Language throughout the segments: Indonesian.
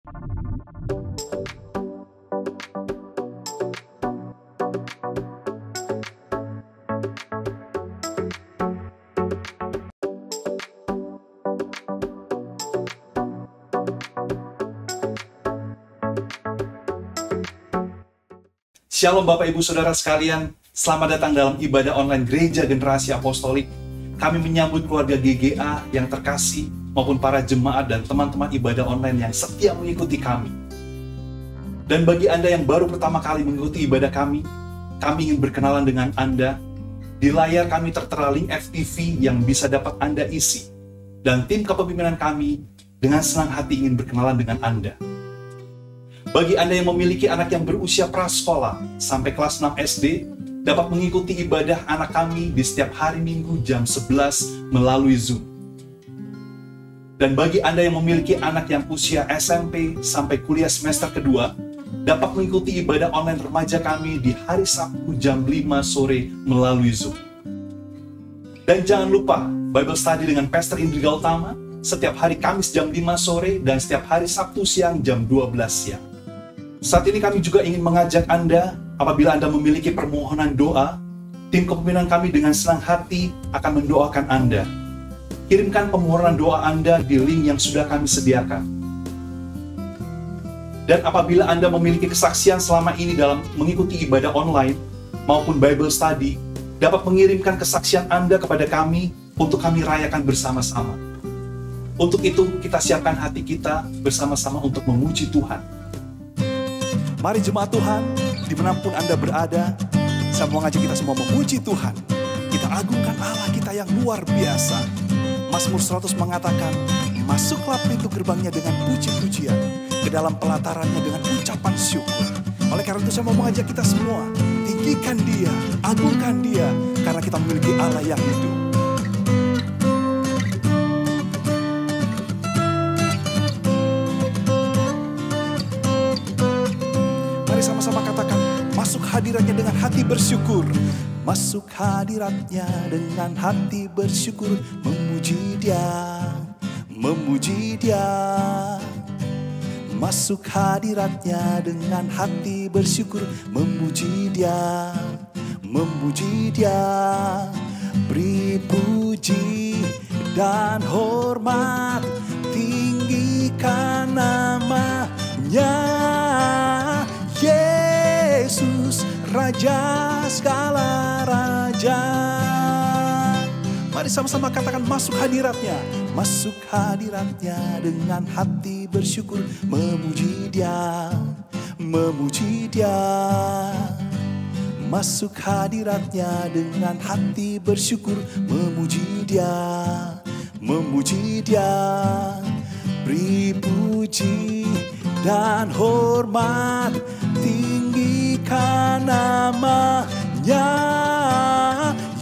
Shalom Bapak Ibu Saudara sekalian, selamat datang dalam ibadah online Gereja Generasi Apostolik. Kami menyambut keluarga GGA yang terkasih maupun para jemaat dan teman-teman ibadah online yang setia mengikuti kami. Dan bagi Anda yang baru pertama kali mengikuti ibadah kami ingin berkenalan dengan Anda. Di layar kami tertera link FTV yang bisa dapat Anda isi. Dan tim kepemimpinan kami dengan senang hati ingin berkenalan dengan Anda. Bagi Anda yang memiliki anak yang berusia prasekolah sampai kelas 6 SD, dapat mengikuti ibadah anak kami di setiap hari Minggu jam 11 melalui Zoom. Dan bagi Anda yang memiliki anak yang usia SMP sampai kuliah semester kedua, dapat mengikuti ibadah online remaja kami di hari Sabtu jam 5 sore melalui Zoom. Dan jangan lupa, Bible Study dengan Pastor Indri Gautama setiap hari Kamis jam 5 sore dan setiap hari Sabtu siang jam 12 siang. Saat ini kami juga ingin mengajak Anda, apabila Anda memiliki permohonan doa, tim kepemimpinan kami dengan senang hati akan mendoakan Anda. Kirimkan permohonan doa Anda di link yang sudah kami sediakan. Dan apabila Anda memiliki kesaksian selama ini dalam mengikuti ibadah online maupun Bible Study, dapat mengirimkan kesaksian Anda kepada kami untuk kami rayakan bersama-sama. Untuk itu, kita siapkan hati kita bersama-sama untuk memuji Tuhan. Mari jemaat Tuhan, dimanapun Anda berada, saya mau ngajak kita semua memuji Tuhan. Kita agungkan Allah kita yang luar biasa. Mazmur 100 mengatakan, masuklah pintu gerbangnya dengan puji-pujian, ke dalam pelatarannya dengan ucapan syukur. Oleh karena itu saya mau mengajak kita semua, tinggikan Dia, agungkan Dia, karena kita memiliki Allah yang hidup. Sama-sama katakan, masuk hadiratnya dengan hati bersyukur. Masuk hadiratnya dengan hati bersyukur. Memuji Dia, memuji Dia. Masuk hadiratnya dengan hati bersyukur. Memuji Dia, memuji Dia. Beri puji dan hormat, tinggikan namanya. Yesus, Raja segala raja. Mari sama-sama katakan, masuk hadiratnya. Masuk hadiratnya dengan hati bersyukur. Memuji Dia, memuji Dia. Masuk hadiratnya dengan hati bersyukur. Memuji Dia, memuji Dia. Beri puji dan hormat, tinggikan namanya.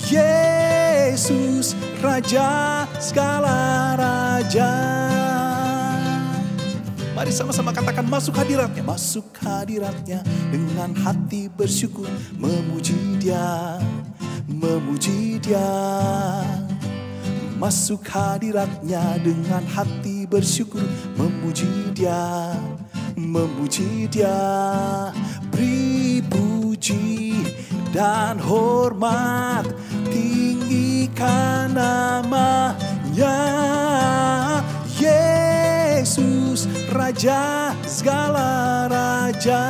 Yesus, Raja segala raja. Mari sama-sama katakan, masuk hadiratnya. Masuk hadiratnya dengan hati bersyukur. Memuji Dia, memuji Dia. Masuk hadiratnya dengan hati bersyukur. Memuji Dia, memuji Dia. Beri puji dan hormat, tinggikan namanya. Yesus, Raja segala raja.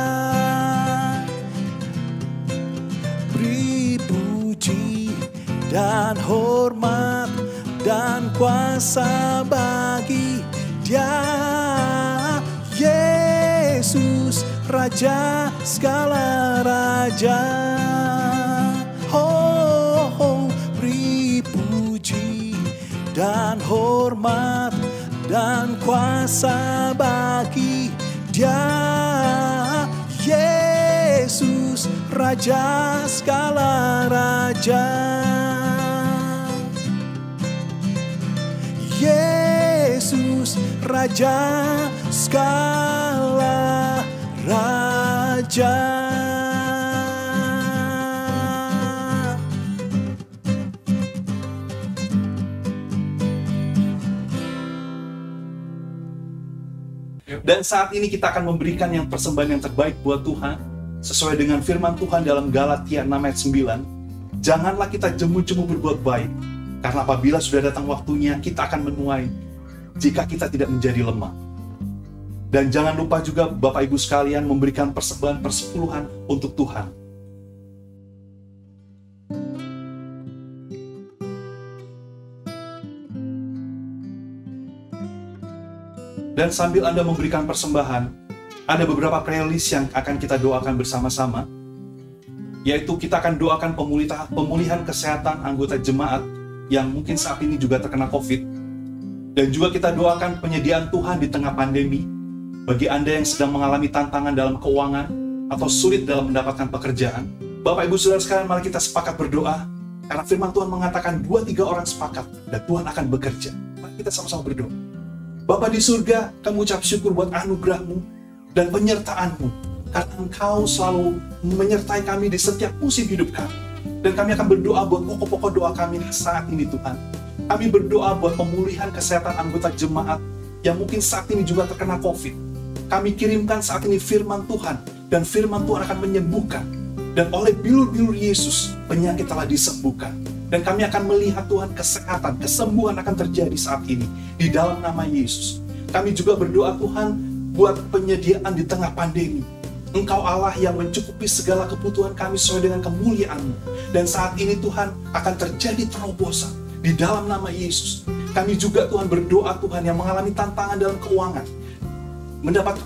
Beri puji dan hormat dan kuasa bagi Dia. Yesus, Raja segala raja. Oh, oh, beri puji dan hormat dan kuasa bagi Dia. Yesus, Raja segala raja. Yesus, Raja segala raja. Dan saat ini kita akan memberikan yang persembahan yang terbaik buat Tuhan, sesuai dengan firman Tuhan dalam Galatia 6 ayat 9. Janganlah kita jemu-jemu berbuat baik, karena apabila sudah datang waktunya, kita akan menuai jika kita tidak menjadi lemah. Dan jangan lupa juga Bapak Ibu sekalian memberikan persembahan persepuluhan untuk Tuhan. Dan sambil Anda memberikan persembahan, ada beberapa playlist yang akan kita doakan bersama-sama, yaitu kita akan doakan pemulihan kesehatan anggota jemaat yang mungkin saat ini juga terkena COVID. Dan juga kita doakan penyediaan Tuhan di tengah pandemi, bagi Anda yang sedang mengalami tantangan dalam keuangan atau sulit dalam mendapatkan pekerjaan. Bapak Ibu Saudara sekalian, mari kita sepakat berdoa, karena firman Tuhan mengatakan 2-3 orang sepakat dan Tuhan akan bekerja. Mari kita sama-sama berdoa. Bapa di surga, kami ucap syukur buat anugerah-Mu dan penyertaan-Mu, karena Engkau selalu menyertai kami di setiap musim hidup kami. Dan kami akan berdoa buat pokok-pokok doa kami saat ini Tuhan. Kami berdoa buat pemulihan kesehatan anggota jemaat yang mungkin saat ini juga terkena COVID. Kami kirimkan saat ini firman Tuhan, dan firman Tuhan akan menyembuhkan. Dan oleh bilur-bilur Yesus, penyakit telah disembuhkan. Dan kami akan melihat Tuhan kesehatan, kesembuhan akan terjadi saat ini di dalam nama Yesus. Kami juga berdoa Tuhan buat penyediaan di tengah pandemi. Engkau Allah yang mencukupi segala kebutuhan kami sesuai dengan kemuliaan-Mu. Dan saat ini Tuhan akan terjadi terobosan di dalam nama Yesus. Kami juga Tuhan berdoa Tuhan yang mengalami tantangan dalam keuangan,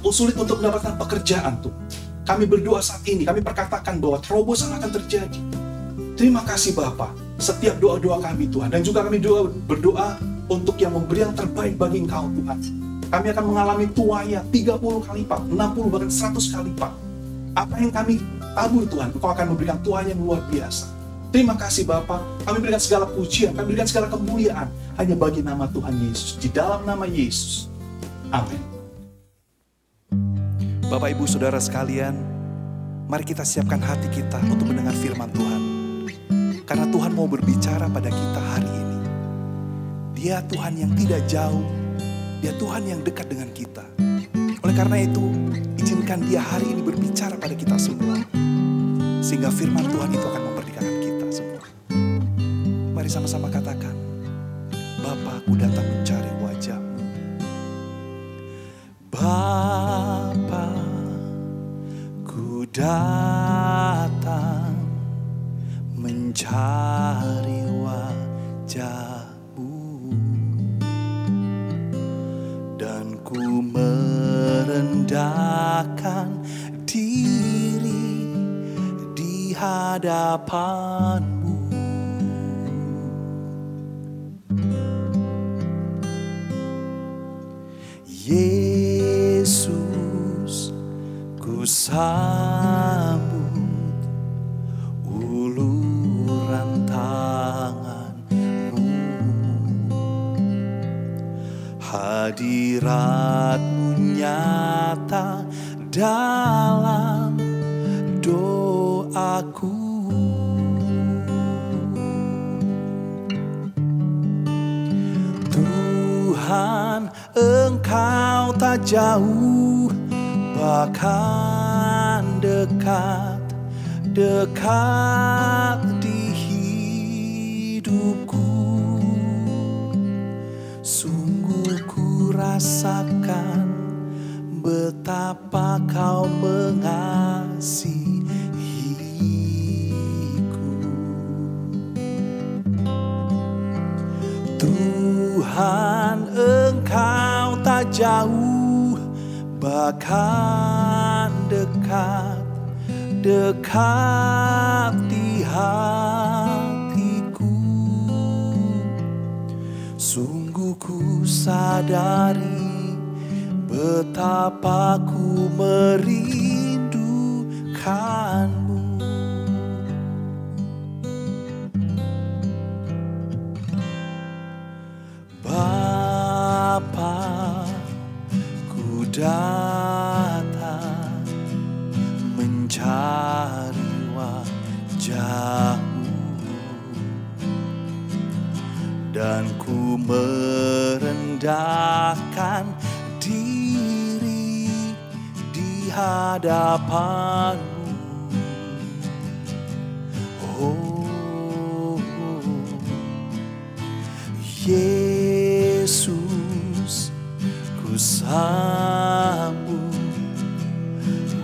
sulit untuk mendapatkan pekerjaan Tuhan. Kami berdoa saat ini, kami perkatakan bahwa terobosan akan terjadi. Terima kasih Bapa, setiap doa-doa kami Tuhan. Dan juga kami berdoa untuk yang memberi yang terbaik bagi Engkau Tuhan. Kami akan mengalami tuanya 30 kali lipat, 60 bahkan 100 kali lipat. Apa yang kami tabur Tuhan, Engkau akan memberikan tuanya yang luar biasa. Terima kasih Bapa, kami berikan segala pujian, kami berikan segala kemuliaan hanya bagi nama Tuhan Yesus. Di dalam nama Yesus. Amin. Bapak Ibu Saudara sekalian, mari kita siapkan hati kita untuk mendengar firman Tuhan. Karena Tuhan mau berbicara pada kita hari ini. Dia Tuhan yang tidak jauh, Dia Tuhan yang dekat dengan kita. Oleh karena itu, izinkan Dia hari ini berbicara pada kita semua, sehingga firman Tuhan itu akan memerdekakan kita semua. Mari sama-sama katakan, Bapa, aku datang mencari wajah-Mu. Bapa, ku datang mencari wajah-Mu, dan ku merendahkan diri di hadapan-Mu. Yesus, ku sambut uluran tangan-Mu. Hadirat-Mu nyata dalam doaku. Tuhan, Engkau tak jauh, bahkan dekat di hidupku. Sungguh ku rasakan betapa Kau mengasihiku. Tuhan, Engkau tak jauh, bahkan dekat di hatiku. Sungguh ku sadari betapa ku merindukan-Mu. Bapa, ku datang mencari wajah-Mu, dan ku merendahkan diri hadapan-Mu. Oh, Yesus, ku sambut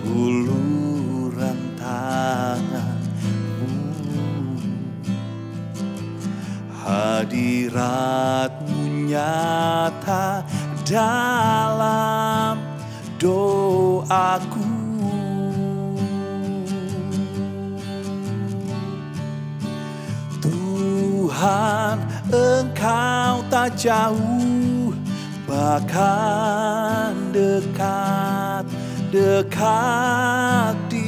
uluran tangan-Mu. Hadirat-Mu nyata dalam doaku. Tuhan, Engkau tak jauh, bahkan dekat, dekat di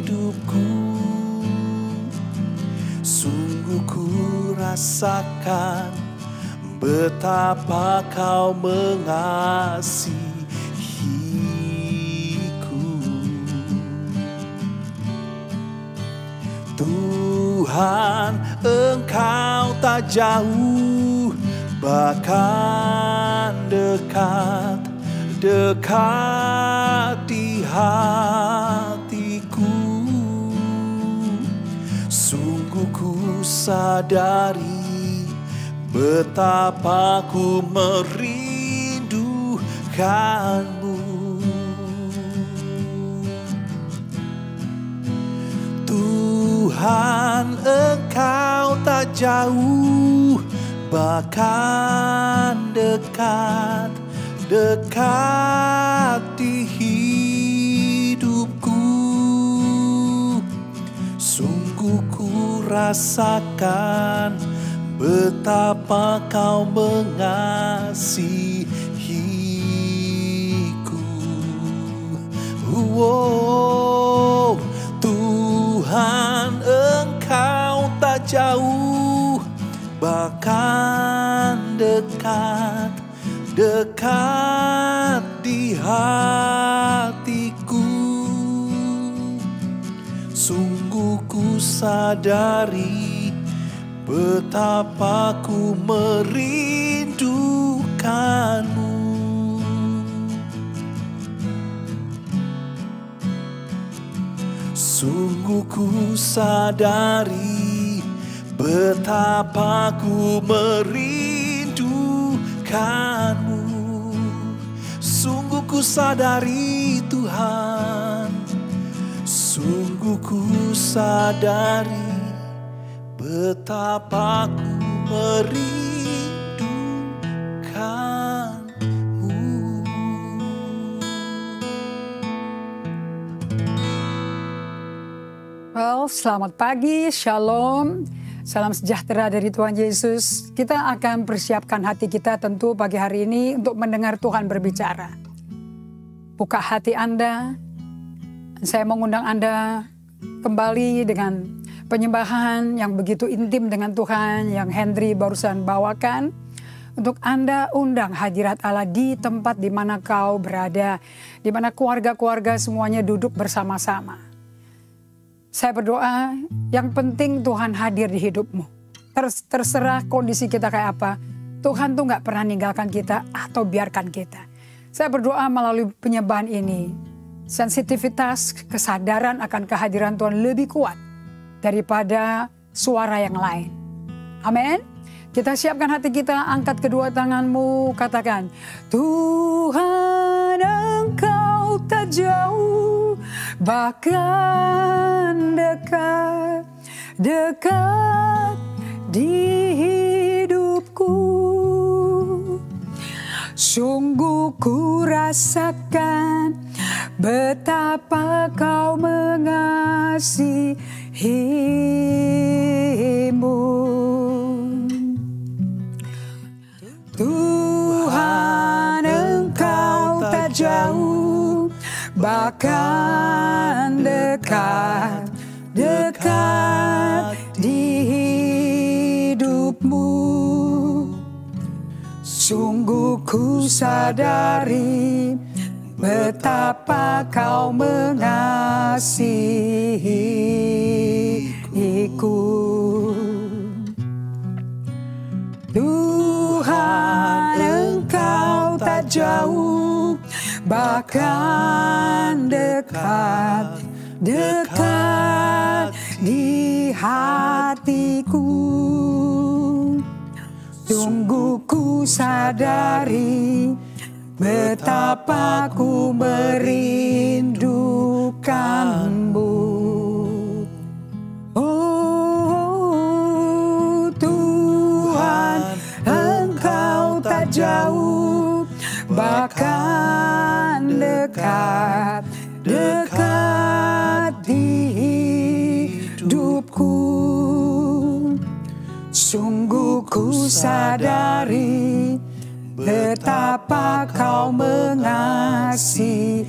hidupku. Sungguh ku rasakan betapa Kau mengasihiku. Tuhan, Engkau tak jauh, bahkan dekat, dekat di hatiku. Sungguh ku sadari betapa ku merindukan-Mu. Tuhan, Engkau tak jauh, bahkan dekat, dekat di hidupku. Sungguh ku rasakan betapa Kau mengasihiku. Oh, Tuhan, Engkau tak jauh, bahkan dekat, dekat di hatiku. Sungguh ku sadari betapa ku merindukan-Mu. Sungguh ku sadari betapa ku merindukan-Mu. Sungguh ku sadari Tuhan, sungguh ku sadari betapa ku merindukan-Mu. Well, selamat pagi, shalom, salam sejahtera dari Tuhan Yesus. Kita akan persiapkan hati kita tentu pagi hari ini untuk mendengar Tuhan berbicara. Buka hati Anda, saya mengundang Anda kembali dengan penyembahan yang begitu intim dengan Tuhan yang Henry barusan bawakan. Untuk Anda undang hadirat Allah di tempat di mana kau berada, di mana keluarga-keluarga semuanya duduk bersama-sama. Saya berdoa, yang penting Tuhan hadir di hidupmu. Terserah kondisi kita kayak apa, Tuhan tuh gak pernah ninggalkan kita atau biarkan kita. Saya berdoa melalui penyembahan ini, sensitivitas, kesadaran akan kehadiran Tuhan lebih kuat daripada suara yang lain. Amin. Kita siapkan hati kita, angkat kedua tanganmu, katakan, Tuhan, Engkau tak jauh, bahkan dekat, dekat di hidupku. Sungguh ku rasakan betapa Kau mengasihimu. Tuhan, Engkau tak jauh, bahkan dekat, dekat di hidupmu. Sungguh ku sadari betapa Kau mengasihiku. Tuhan, Engkau tak jauh, bahkan dekat, dekat di hatiku. Sungguh ku sadari betapa ku merindukanmu. Oh Tuhan, Engkau tak jauh, bahkan dekat, dekat di hidupku. Sungguh ku sadari betapa Kau mengasihiku.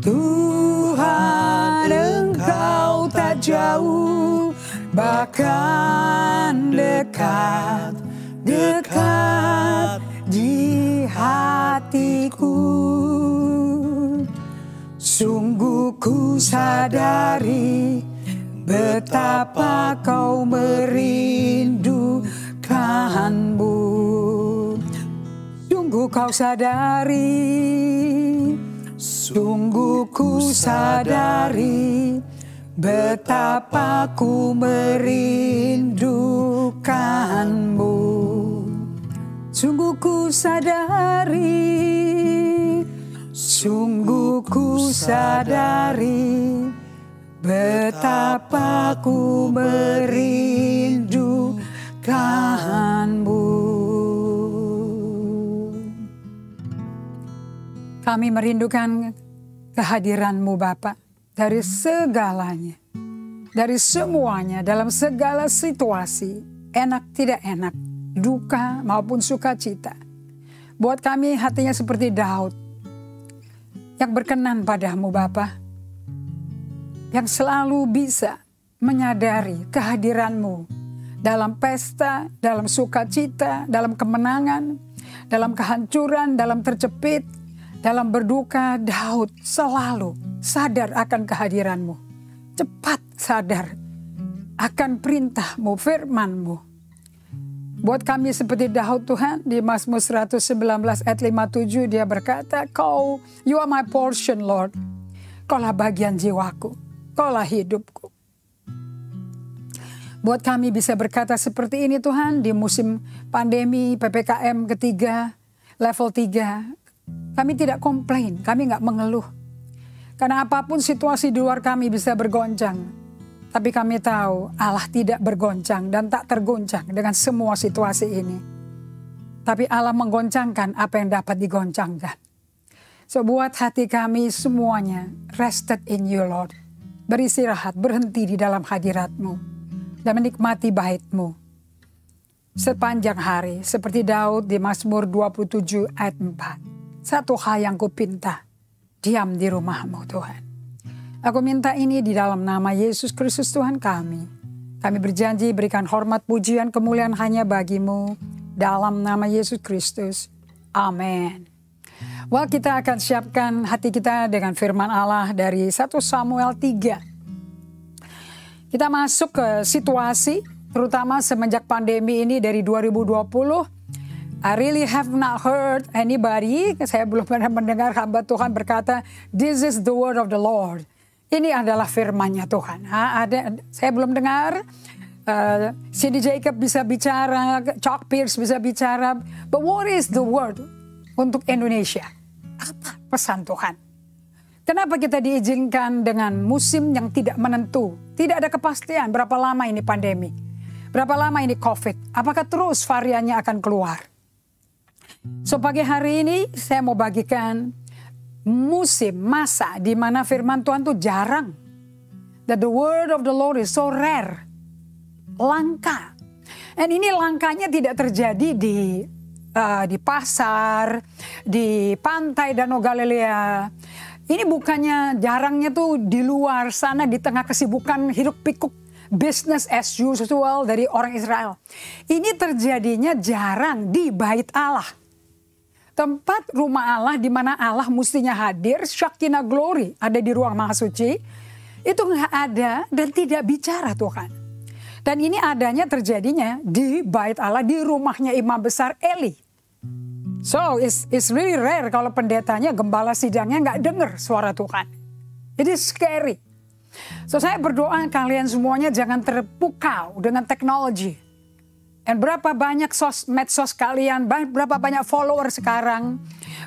Tuhan, Engkau tak jauh, bahkan dekat, dekat di hatiku. Sungguh ku sadari betapa Kau merindukanmu. Sungguh Kau sadari, sungguh ku sadari betapa ku merindukanmu. Sungguh ku sadari, sungguh ku sadari betapa ku merindukanmu. Kami merindukan kehadiran-Mu Bapa dari segalanya, dari semuanya, dalam segala situasi, enak tidak enak, duka maupun sukacita. Buat kami hatinya seperti Daud, yang berkenan padamu Bapa, yang selalu bisa menyadari kehadiran-Mu dalam pesta, dalam sukacita, dalam kemenangan, dalam kehancuran, dalam terjepit, dalam berduka. Daud selalu sadar akan kehadiran-Mu, cepat sadar akan perintah-Mu, firman-Mu. Buat kami seperti Daud Tuhan, di Mazmur 119 ayat 57 dia berkata, You are my portion Lord, Kaulah bagian jiwaku, Kaulah hidupku. Buat kami bisa berkata seperti ini Tuhan, di musim pandemi PPKM ketiga, level 3, kami tidak komplain, kami nggak mengeluh. Karena apapun situasi di luar kami bisa bergoncang, tapi kami tahu Allah tidak bergoncang dan tak tergoncang dengan semua situasi ini. Tapi Allah menggoncangkan apa yang dapat digoncangkan. So buat hati kami semuanya rested in you Lord. Beristirahat, berhenti di dalam hadirat-Mu dan menikmati bait-Mu sepanjang hari. Seperti Daud di Mazmur 27 ayat 4. Satu hal yang kupinta, diam di rumah-Mu Tuhan. Aku minta ini di dalam nama Yesus Kristus Tuhan kami. Kami berjanji berikan hormat, pujian, kemuliaan hanya bagi-Mu. Dalam nama Yesus Kristus. Amin. Well, kita akan siapkan hati kita dengan firman Allah dari 1 Samuel 3. Kita masuk ke situasi, terutama semenjak pandemi ini dari 2020. I really have not heard anybody, saya belum pernah mendengar hamba Tuhan berkata, this is the word of the Lord. Ini adalah firman-Nya Tuhan. Saya belum dengar. Cindy Jacob bisa bicara, Chuck Pierce bisa bicara. But what is the word untuk Indonesia? Apa pesan Tuhan? Kenapa kita diizinkan dengan musim yang tidak menentu? Tidak ada kepastian berapa lama ini pandemi. Berapa lama ini COVID. Apakah terus variannya akan keluar? So pagi hari ini saya mau bagikan masa di mana firman Tuhan tuh jarang. That the word of the Lord is so rare. Langka. Dan ini langkanya tidak terjadi di pasar, di pantai Danau Galilea. Ini bukannya jarangnya tuh di luar sana di tengah kesibukan hiruk pikuk business as usual dari orang Israel. Ini terjadinya jarang di bait Allah. Tempat rumah Allah di mana Allah mestinya hadir, Shekinah glory ada di ruang maha suci, itu nggak ada dan tidak bicara Tuhan. Dan ini adanya terjadinya di bait Allah, di rumahnya imam besar Eli. So it's really rare kalau pendetanya, gembala sidangnya nggak dengar suara Tuhan. It is scary. So saya berdoa kalian semuanya jangan terpukau dengan teknologi. Dan berapa banyak medsos kalian, berapa banyak follower sekarang,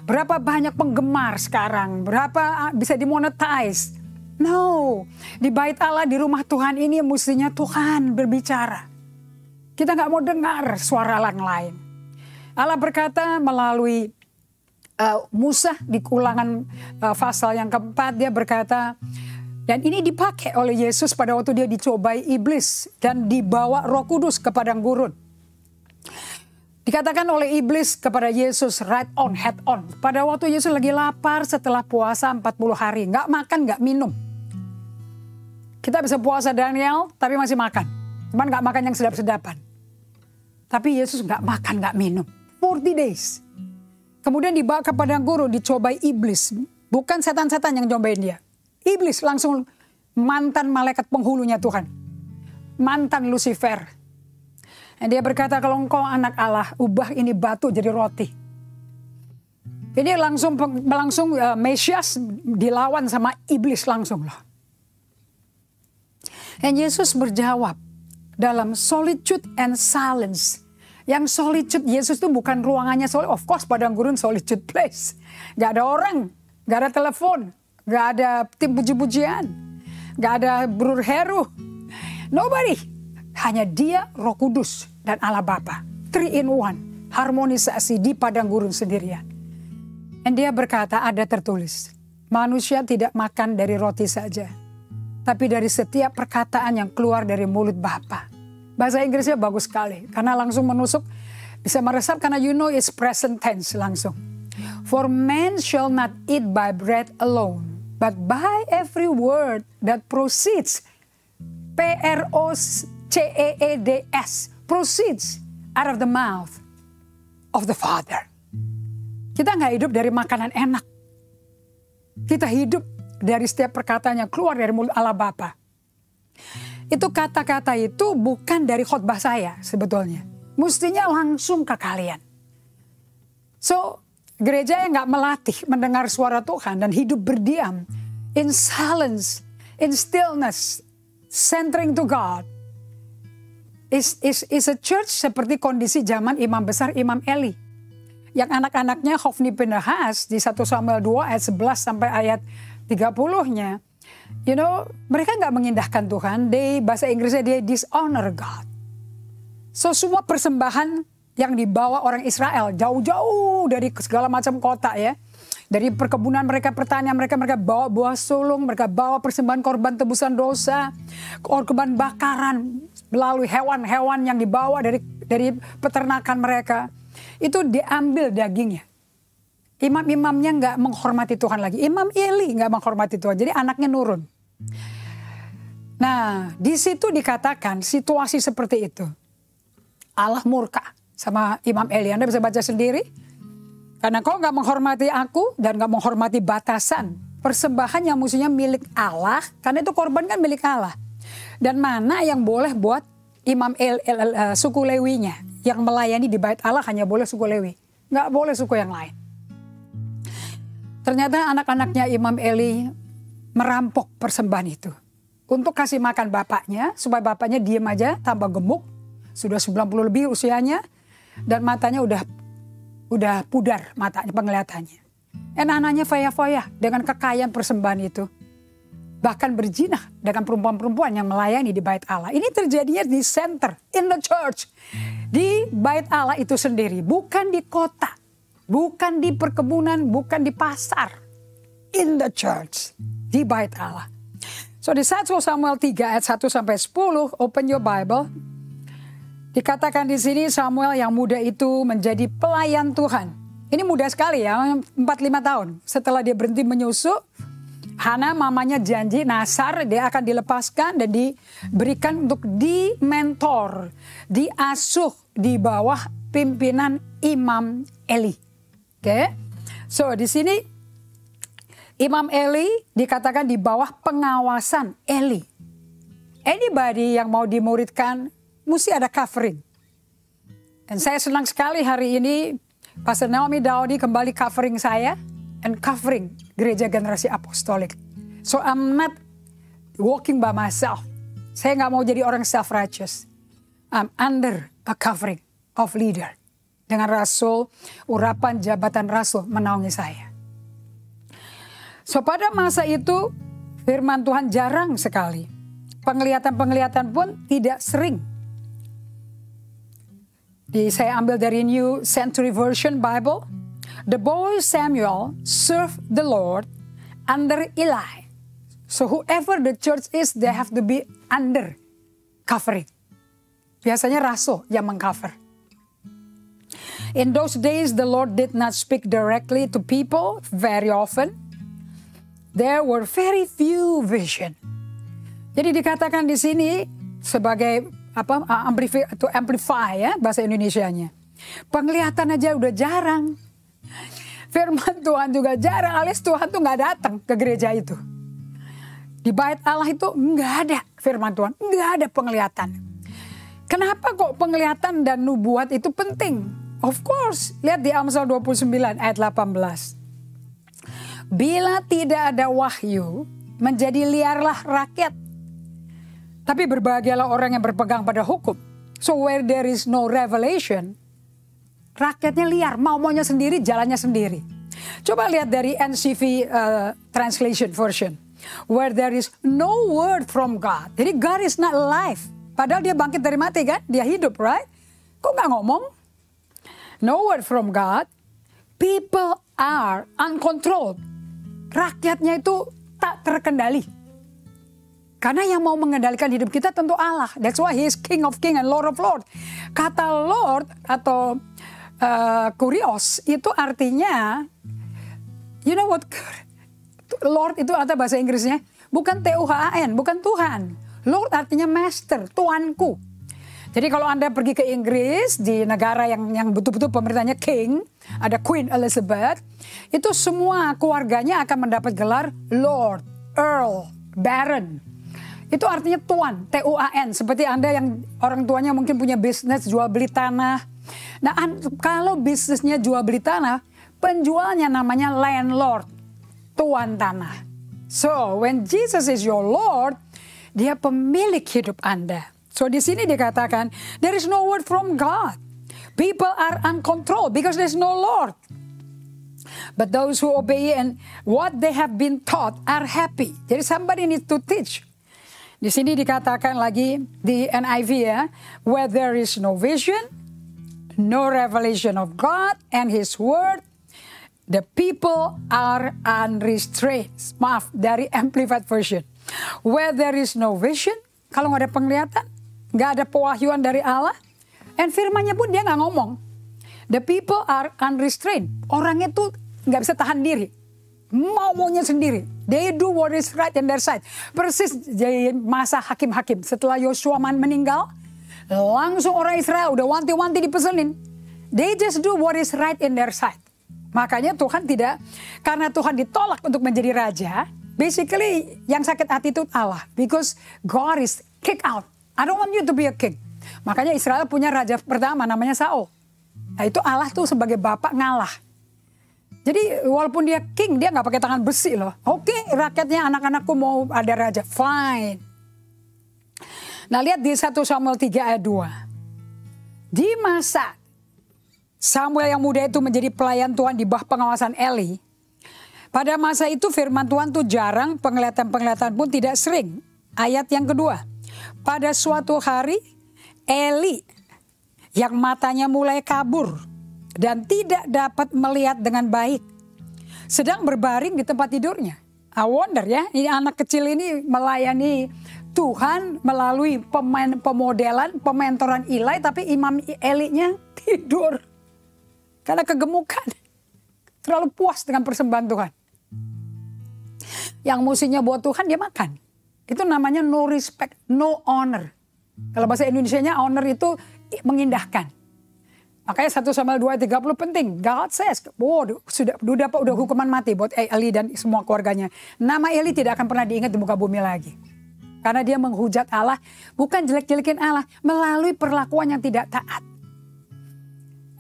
berapa banyak penggemar sekarang, berapa bisa dimonetize. No, di bait Allah, di rumah Tuhan ini mestinya Tuhan berbicara. Kita nggak mau dengar suara orang lain. Allah berkata melalui Musa di Ulangan pasal yang keempat, dia berkata, dan ini dipakai oleh Yesus pada waktu dia dicobai iblis dan dibawa Roh Kudus ke padang gurun. Dikatakan oleh iblis kepada Yesus, right on, head on. Pada waktu Yesus lagi lapar setelah puasa 40 hari. Nggak makan, nggak minum. Kita bisa puasa Daniel, tapi masih makan. Cuman nggak makan yang sedap-sedapan. Tapi Yesus nggak makan, nggak minum. 40 days. Kemudian dibawa ke padang gurun, dicobai iblis. Bukan setan-setan yang cobain dia. Iblis langsung mantan malaikat penghulunya Tuhan. Mantan Lucifer. Dan dia berkata, kalau engkau anak Allah, ubah ini batu jadi roti. Ini langsung Mesias dilawan sama iblis langsung loh. Dan Yesus berjawab dalam solitude and silence. Yang solitude Yesus itu bukan ruangannya solitude. Of course padang gurun solitude place. Gak ada orang, gak ada telepon, gak ada tim puji-pujian, gak ada Brur Heru. Nobody. Hanya dia, Roh Kudus, dan Allah Bapa. 3 in 1. Harmonisasi di padang gurun sendirian. Dan dia berkata, ada tertulis. Manusia tidak makan dari roti saja. Tapi dari setiap perkataan yang keluar dari mulut Bapa. Bahasa Inggrisnya bagus sekali. Karena langsung menusuk. Bisa meresap karena you know it's present tense langsung. For man shall not eat by bread alone. But by every word that proceeds. P-R-O-C-E-E-D-S. Proceeds out of the mouth of the Father. Kita nggak hidup dari makanan enak. Kita hidup dari setiap perkataan yang keluar dari mulut Allah Bapa. Itu kata-kata itu bukan dari khotbah saya sebetulnya. Mestinya langsung ke kalian. So, gereja yang nggak melatih mendengar suara Tuhan dan hidup berdiam. In silence, in stillness, centering to God. Is a church seperti kondisi zaman imam besar Imam Eli. Yang anak-anaknya Hofni Pinehas di 1 Samuel 2 ayat 11 sampai ayat 30-nya. You know, mereka nggak mengindahkan Tuhan. Bahasa Inggrisnya dia dishonor God. So semua persembahan yang dibawa orang Israel jauh-jauh dari segala macam kota ya. Dari perkebunan mereka, pertanian mereka bawa buah sulung, mereka bawa persembahan korban tebusan dosa, korban bakaran melalui hewan-hewan yang dibawa dari peternakan mereka. Itu diambil dagingnya. Imam-imamnya nggak menghormati Tuhan lagi. Imam Eli nggak menghormati Tuhan. Jadi anaknya nurun. Nah, di situ dikatakan situasi seperti itu. Allah murka sama Imam Eli. Anda bisa baca sendiri. Karena kau nggak menghormati aku dan nggak menghormati batasan persembahan yang musuhnya milik Allah. Karena itu korban kan milik Allah. Dan mana yang boleh buat Imam suku Lewinya. Yang melayani di bait Allah hanya boleh suku Lewi. Nggak boleh suku yang lain. Ternyata anak-anaknya Imam Eli merampok persembahan itu. Untuk kasih makan bapaknya, supaya bapaknya diam aja, tambah gemuk. Sudah 90 lebih usianya. Dan matanya udah pudar matanya, penglihatannya. Dan anaknya foya-foya dengan kekayaan persembahan itu. Bahkan berzinah dengan perempuan-perempuan yang melayani di bait Allah. Ini terjadinya di center, in the church. Di bait Allah itu sendiri, bukan di kota. Bukan di perkebunan, bukan di pasar. In the church. Di bait Allah. So di 1 Samuel 3 ayat 1 sampai 10, open your Bible. Dikatakan di sini Samuel yang muda itu menjadi pelayan Tuhan. Ini muda sekali ya, 45 tahun. Setelah dia berhenti menyusu, Hana mamanya janji Nasar dia akan dilepaskan dan diberikan untuk di-mentor, diasuh di bawah pimpinan Imam Eli. Oke, so di sini Imam Eli dikatakan di bawah pengawasan Eli. anybody yang mau dimuridkan mesti ada covering. Dan saya senang sekali hari ini Pastor Naomi Daudi kembali covering saya and covering Gereja Generasi Apostolik. So I'm not walking by myself. Saya nggak mau jadi orang self-righteous. I'm under a covering of leader. Dengan rasul, urapan jabatan rasul menaungi saya. So pada masa itu firman Tuhan jarang sekali. Penglihatan-penglihatan pun tidak sering. Saya ambil dari New Century Version Bible. The boy Samuel served the Lord under Eli. So whoever the church is, they have to be under covering. Biasanya rasul yang mengcover. In those days, the Lord did not speak directly to people very often. There were very few vision. Jadi dikatakan di sini sebagai amplify ya bahasa Indonesianya. Penglihatan aja udah jarang. Firman Tuhan juga jarang, alias Tuhan tuh nggak datang ke gereja itu. Di bait Allah itu nggak ada firman Tuhan, nggak ada penglihatan. Kenapa kok penglihatan dan nubuat itu penting? Of course, lihat di Amsal 29 ayat 18. Bila tidak ada wahyu, menjadi liarlah rakyat. Tapi berbahagialah orang yang berpegang pada hukum. So where there is no revelation, rakyatnya liar, mau-maunya sendiri, jalannya sendiri. Coba lihat dari NCV translation version. Where there is no word from God. Jadi God is not alive. Padahal dia bangkit dari mati kan? Dia hidup, right? Kok nggak ngomong? No word from God. People are uncontrolled. Rakyatnya itu tak terkendali. Karena yang mau mengendalikan hidup kita tentu Allah. That's why He is King of King and Lord of Lord. Kata Lord atau kurios itu artinya, you know what? Lord itu atau bahasa Inggrisnya bukan Tuhan, bukan Tuhan. Lord artinya master, tuanku. Jadi kalau Anda pergi ke Inggris di negara yang betul-betul pemerintahnya king, ada Queen Elizabeth, itu semua keluarganya akan mendapat gelar Lord, Earl, Baron. Itu artinya tuan, T-U-A-N. Seperti Anda yang orang tuanya mungkin punya bisnis jual beli tanah. Nah kalau bisnisnya jual beli tanah, penjualnya namanya landlord, tuan tanah. So when Jesus is your Lord, dia pemilik hidup Anda. So di sini dikatakan, there is no word from God. People are uncontrolled because there is no Lord. But those who obey and what they have been taught are happy. Jadi somebody needs to teach. Di sini dikatakan lagi di NIV ya, where there is no vision, no revelation of God and His word, the people are unrestrained. Maaf, dari Amplified Version. Where there is no vision, kalau nggak ada penglihatan, nggak ada pewahyuan dari Allah, and firmannya pun dia nggak ngomong. The people are unrestrained. Orangnya tuh nggak bisa tahan diri. Maunya sendiri. They do what is right in their sight. Persis jadi masa hakim-hakim. Setelah Yosua meninggal, langsung orang Israel udah wanti-wanti dipesenin. They just do what is right in their sight. Makanya Tuhan tidak, karena Tuhan ditolak untuk menjadi raja, basically yang sakit hati itu Allah. Because God is kick out. I don't want you to be a king. Makanya Israel punya raja pertama namanya Saul. Nah itu Allah tuh sebagai bapak ngalah. Jadi walaupun dia king, dia nggak pakai tangan besi loh. Oke, rakyatnya anak-anakku mau ada raja, fine. Nah lihat di 1 Samuel 3 ayat 2. Di masa Samuel yang muda itu menjadi pelayan Tuhan di bawah pengawasan Eli. Pada masa itu firman Tuhan tuh jarang, penglihatan-penglihatan pun tidak sering. Ayat yang kedua. Pada suatu hari Eli yang matanya mulai kabur dan tidak dapat melihat dengan baik, sedang berbaring di tempat tidurnya. I wonder ya, ini anak kecil ini melayani Tuhan melalui pemodelan, pementoran Eli, tapi Imam Eli-nya tidur. Karena kegemukan. Terlalu puas dengan persembahan Tuhan. Yang musinya buat Tuhan dia makan. Itu namanya no respect, no honor. Kalau bahasa Indonesianya honor itu mengindahkan. Makanya 1 Samuel 2:30 penting. God says, udah hukuman mati buat Eli dan semua keluarganya. Nama Eli tidak akan pernah diingat di muka bumi lagi. Karena dia menghujat Allah, bukan jelek-jelekin Allah, melalui perlakuan yang tidak taat.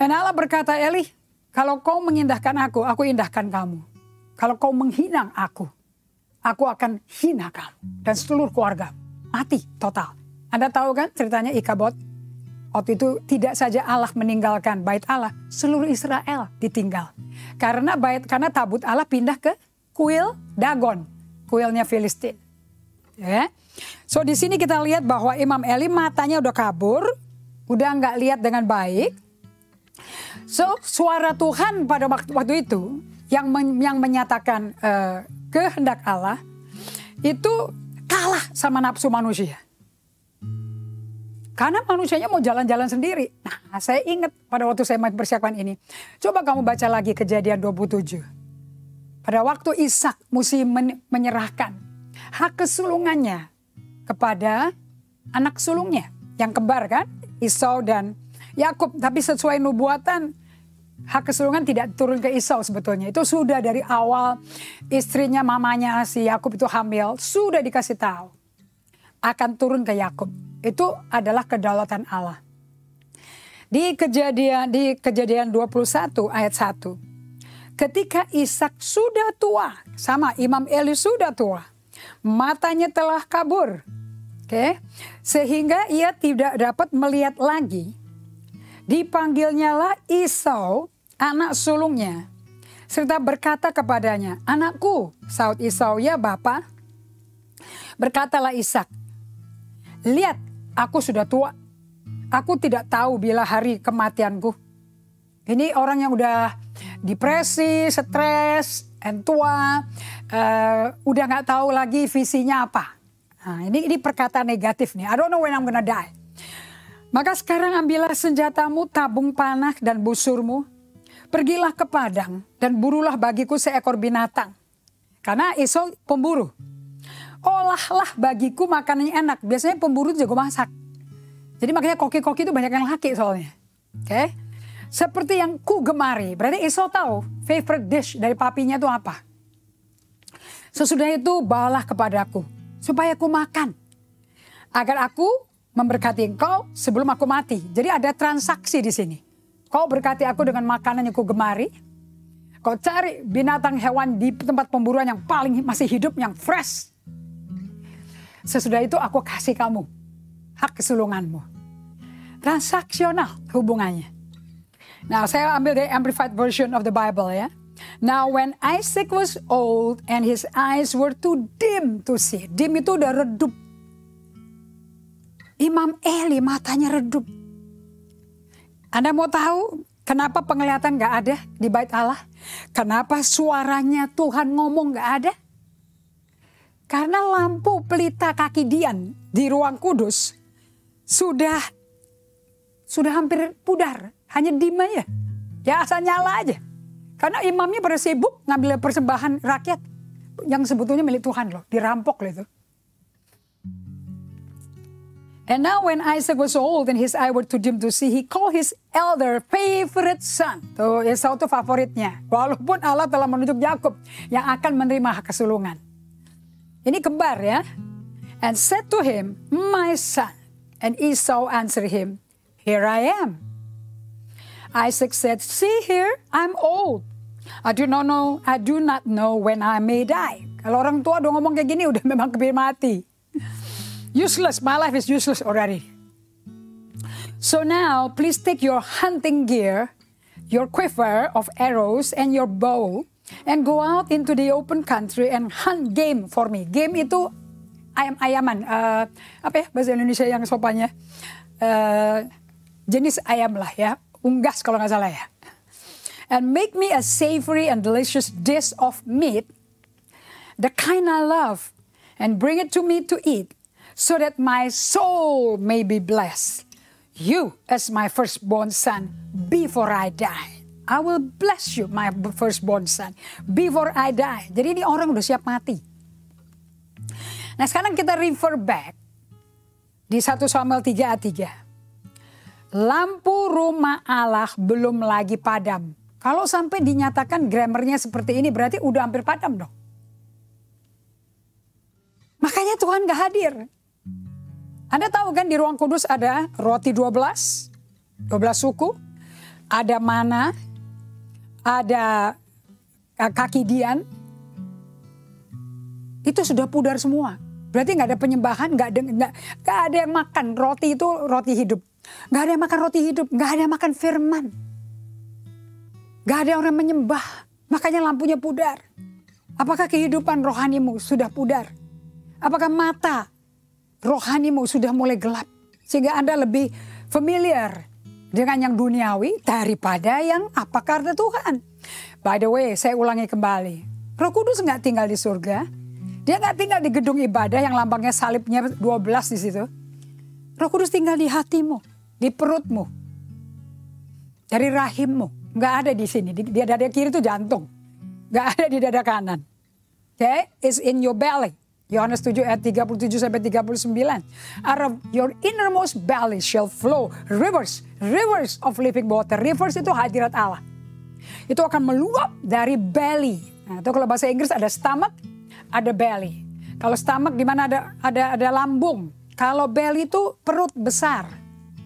Dan Allah berkata, Eli, kalau kau mengindahkan aku indahkan kamu. Kalau kau menghina aku akan hina kamu. Dan seluruh keluarga mati total. Anda tahu kan ceritanya Ikabod? Waktu itu tidak saja Allah meninggalkan bait Allah, seluruh Israel ditinggal. Karena tabut Allah pindah ke kuil Dagon, kuilnya Filistin. Ya. So di sini kita lihat bahwa Imam Eli matanya udah kabur, udah nggak lihat dengan baik. So suara Tuhan pada waktu itu yang menyatakan kehendak Allah itu kalah sama nafsu manusia. Karena manusianya mau jalan-jalan sendiri. Nah, saya ingat pada waktu saya mempersiapkan ini. Coba kamu baca lagi Kejadian 27. Pada waktu Ishak mesti menyerahkan hak kesulungannya kepada anak sulungnya. Yang kembar kan, Esau dan Yakub. Tapi sesuai nubuatan, hak kesulungan tidak turun ke Esau sebetulnya. Itu sudah dari awal istrinya, mamanya si Yakub itu hamil. Sudah dikasih tahu. Akan turun ke Yakub. Itu adalah kedaulatan Allah. Di kejadian 21 ayat 1. Ketika Ishak sudah tua, sama Imam Eli sudah tua, matanya telah kabur. Sehingga ia tidak dapat melihat lagi. Dipanggilnyalah Esau, anak sulungnya, serta berkata kepadanya, anakku, saut Esau, ya Bapa. Berkatalah Ishak, lihat, aku sudah tua. Aku tidak tahu bila hari kematianku. Ini orang yang udah depresi, stres, tua, udah nggak tahu lagi visinya apa. Nah, ini perkataan negatif nih. I don't know when I'm gonna die. Maka sekarang ambillah senjatamu, tabung panah dan busurmu. Pergilah ke padang dan burulah bagiku seekor binatang. Karena Esau pemburu. Olahlah bagiku makanan yang enak. Biasanya pemburu jago masak. Jadi makanya koki-koki itu banyak yang laki soalnya. Seperti yang ku gemari. Berarti Esau tahu favorite dish dari papinya itu apa. Sesudah itu bawalah kepadaku. Supaya aku makan. Agar aku memberkati engkau sebelum aku mati. Jadi ada transaksi di sini. Kau berkati aku dengan makanan yang ku gemari. Kau cari binatang hewan di tempat pemburuan yang paling masih hidup, yang fresh. Sesudah itu aku kasih kamu hak kesulunganmu. Transaksional hubungannya. Nah, saya ambil dari Amplified Version of the Bible ya. Now when Isaac was old and his eyes were too dim to see. Dim itu udah redup. Imam Eli matanya redup. Anda mau tahu kenapa penglihatan gak ada di bait Allah? Kenapa suaranya Tuhan ngomong gak ada? Karena lampu pelita kaki Dian di ruang kudus sudah hampir pudar. Hanya dim aja. Ya asal nyala aja. Karena imamnya pada sibuk ngambil persembahan rakyat. Yang sebetulnya milik Tuhan loh. Dirampok loh itu. And now when Isaac was old and his eye were too dim to see, he called his elder favorite son. Tuh Esau itu favoritnya. Walaupun Allah telah menunjuk Yakub yang akan menerima hak kesulungan. Ini kembar ya. And said to him, my son. And Esau answered him, here I am. Isaac said, see here, I'm old. I do not know when I may die. Kalau orang tua udah ngomong kayak gini, udah memang kebir mati. Useless, my life is useless already. So now, please take your hunting gear, your quiver of arrows, and your bow, and go out into the open country and hunt game for me. Game itu ayam-ayaman. Apa ya bahasa Indonesia yang sopannya? Jenis ayam lah ya. Unggas kalau nggak salah ya. And make me a savory and delicious dish of meat, the kind I love, and bring it to me to eat, so that my soul may be blessed. You as my firstborn son before I die. I will bless you, my firstborn son, before I die. Jadi ini orang udah siap mati. Nah sekarang kita refer back di 1 Samuel 3 ayat 3. Lampu rumah Allah belum lagi padam. Kalau sampai dinyatakan grammarnya seperti ini berarti udah hampir padam dong. Makanya Tuhan gak hadir. Anda tahu kan di ruang kudus ada roti 12 suku, ada mana, ada kaki dian. Itu sudah pudar semua. Berarti gak ada penyembahan, gak ada yang makan. Roti itu roti hidup. Gak ada yang makan roti hidup, gak ada yang makan firman. Gak ada orang menyembah, makanya lampunya pudar. Apakah kehidupan rohanimu sudah pudar? Apakah mata rohanimu sudah mulai gelap? Sehingga Anda lebih familiar dengan yang duniawi daripada yang apa karena Tuhan. By the way, saya ulangi kembali. Roh Kudus gak tinggal di surga. Dia gak tinggal di gedung ibadah yang lambangnya salibnya 12 di situ. Roh Kudus tinggal di hatimu, di perutmu, dari rahimmu. Gak ada di sini. Di dada kiri itu jantung. Gak ada di dada kanan. Okay? It's in your belly. Yohanes 7 ayat 37 sampai 39. Out of your innermost belly shall flow rivers of living water. Rivers itu hadirat Allah. Itu akan meluap dari belly. Nah, itu kalau bahasa Inggris ada stomach, ada belly. Kalau stomach di mana ada lambung. Kalau belly itu perut besar.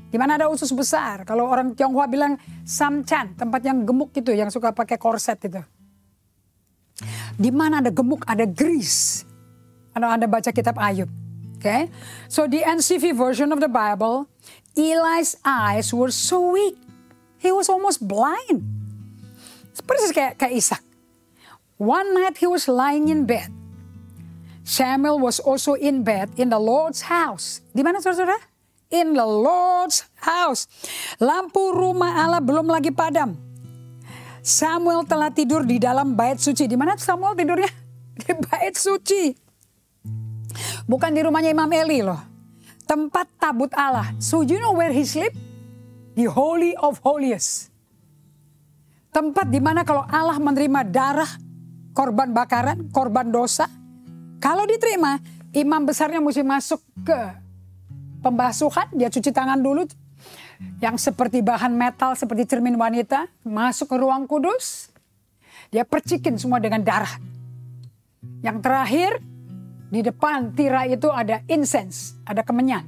Di mana ada usus besar. Kalau orang Tionghoa bilang samchan, tempat yang gemuk itu, yang suka pakai korset itu. Di mana ada gemuk, ada grease. Kalau Anda baca kitab Ayub. Okay? So the NCV version of the Bible, Eli's eyes were so weak. He was almost blind. Persis kayak Ishak. One night he was lying in bed. Samuel was also in bed in the Lord's house. Di mana saudara? In the Lord's house. Lampu rumah Allah belum lagi padam. Samuel telah tidur di dalam bait suci. Di mana Samuel tidurnya? Di bait suci. Bukan di rumahnya Imam Eli loh. Tempat tabut Allah. So you know where he sleep? The Holy of Holies. Tempat di mana kalau Allah menerima darah korban bakaran, korban dosa. Kalau diterima, imam besarnya mesti masuk ke pembasuhan. Dia cuci tangan dulu. Yang seperti bahan metal, seperti cermin wanita. Masuk ke ruang kudus. Dia percikin semua dengan darah. Yang terakhir, di depan tirai itu ada incense, ada kemenyan.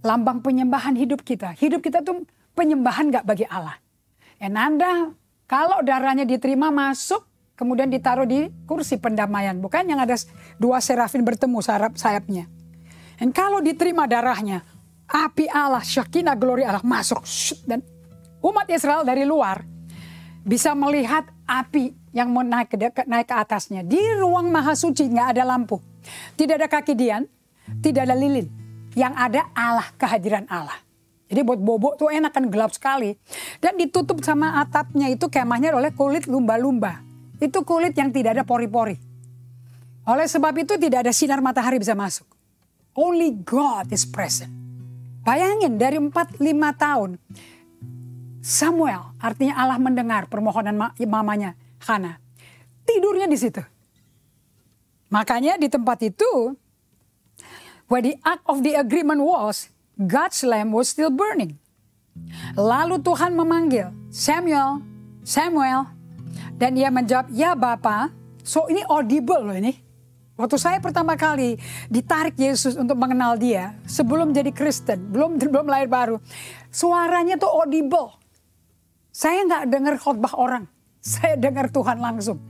Lambang penyembahan hidup kita. Hidup kita tuh penyembahan gak bagi Allah. Dan Anda kalau darahnya diterima masuk, kemudian ditaruh di kursi pendamaian. Bukan yang ada dua serafin bertemu sayapnya. Dan kalau diterima darahnya, api Allah, Shekinah glory Allah masuk. Dan umat Israel dari luar bisa melihat api yang mau naik ke atasnya. Di ruang maha suci gak ada lampu. Tidak ada kaki dian, tidak ada lilin. Yang ada Allah, kehadiran Allah. Jadi buat bobok tuh enak kan, gelap sekali. Dan ditutup sama atapnya itu kemahnya oleh kulit lumba-lumba. Itu kulit yang tidak ada pori-pori. Oleh sebab itu tidak ada sinar matahari bisa masuk. Only God is present. Bayangin dari 4-5 tahun. Samuel, artinya Allah mendengar permohonan mamanya Hana. Tidurnya di situ. Makanya di tempat itu, where the ark of the agreement was, God's lamp was still burning. Lalu Tuhan memanggil Samuel, Samuel, dan dia menjawab, ya Bapa. So ini audible loh ini. Waktu saya pertama kali ditarik Yesus untuk mengenal dia, sebelum jadi Kristen, belum lahir baru, suaranya tuh audible. Saya nggak dengar khotbah orang, saya dengar Tuhan langsung.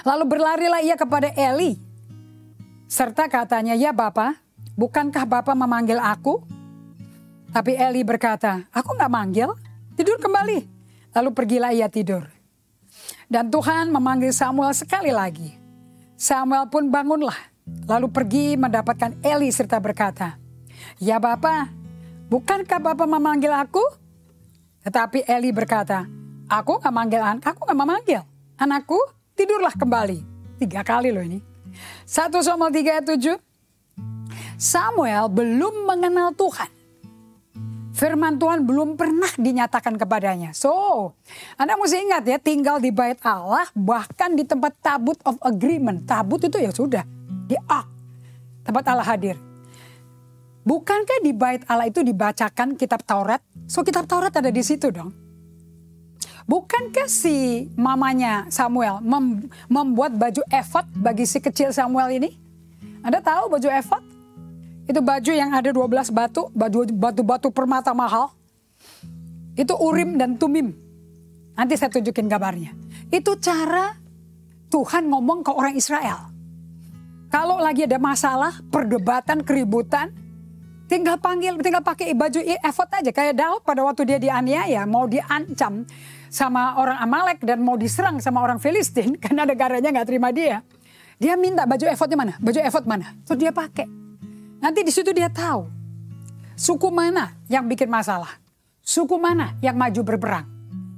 Lalu berlarilah ia kepada Eli. Serta katanya, ya Bapa, bukankah Bapa memanggil aku? Tapi Eli berkata, aku gak manggil, tidur kembali. Lalu pergilah ia tidur. Dan Tuhan memanggil Samuel sekali lagi. Samuel pun bangunlah. Lalu pergi mendapatkan Eli serta berkata, ya Bapa, bukankah Bapa memanggil aku? Tetapi Eli berkata, aku gak memanggil anakku. Tidurlah kembali. 3 kali loh ini. 1 Samuel 3 ayat 7. Samuel belum mengenal Tuhan. Firman Tuhan belum pernah dinyatakan kepadanya. So, Anda mesti ingat ya, tinggal di bait Allah, bahkan di tempat tabut of agreement. Tabut itu ya sudah, di ark, tempat Allah hadir. Bukankah di bait Allah itu dibacakan kitab Taurat? So, kitab Taurat ada di situ dong. Bukankah si mamanya Samuel membuat baju efod bagi si kecil Samuel ini? Anda tahu baju efod? Itu baju yang ada 12 batu, batu-batu permata mahal. Itu Urim dan Tumim. Nanti saya tunjukin gambarnya. Itu cara Tuhan ngomong ke orang Israel. Kalau lagi ada masalah, perdebatan, keributan, tinggal pakai baju efod aja. Kayak Daud pada waktu dia dianiaya, mau diancam sama orang Amalek dan mau diserang sama orang Filistin karena negaranya nggak terima dia. Dia minta baju efodnya mana? Baju efod mana? Terus dia pakai. Nanti di situ dia tahu suku mana yang bikin masalah, suku mana yang maju berperang.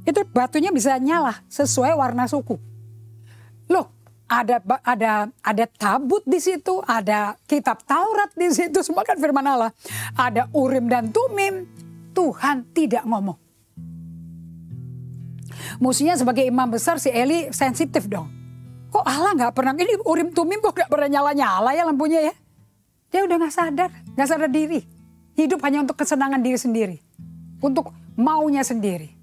Itu batunya bisa nyala sesuai warna suku. Loh, ada tabut di situ, ada kitab Taurat di situ, semua kan firman Allah. Ada Urim dan Tumim. Tuhan tidak ngomong. Mestinya sebagai imam besar si Eli sensitif dong. Kok Allah nggak pernah, ini Urim Tumim kok nggak pernah nyala-nyala ya lampunya ya? Dia udah nggak sadar diri. Hidup hanya untuk kesenangan diri sendiri, untuk maunya sendiri,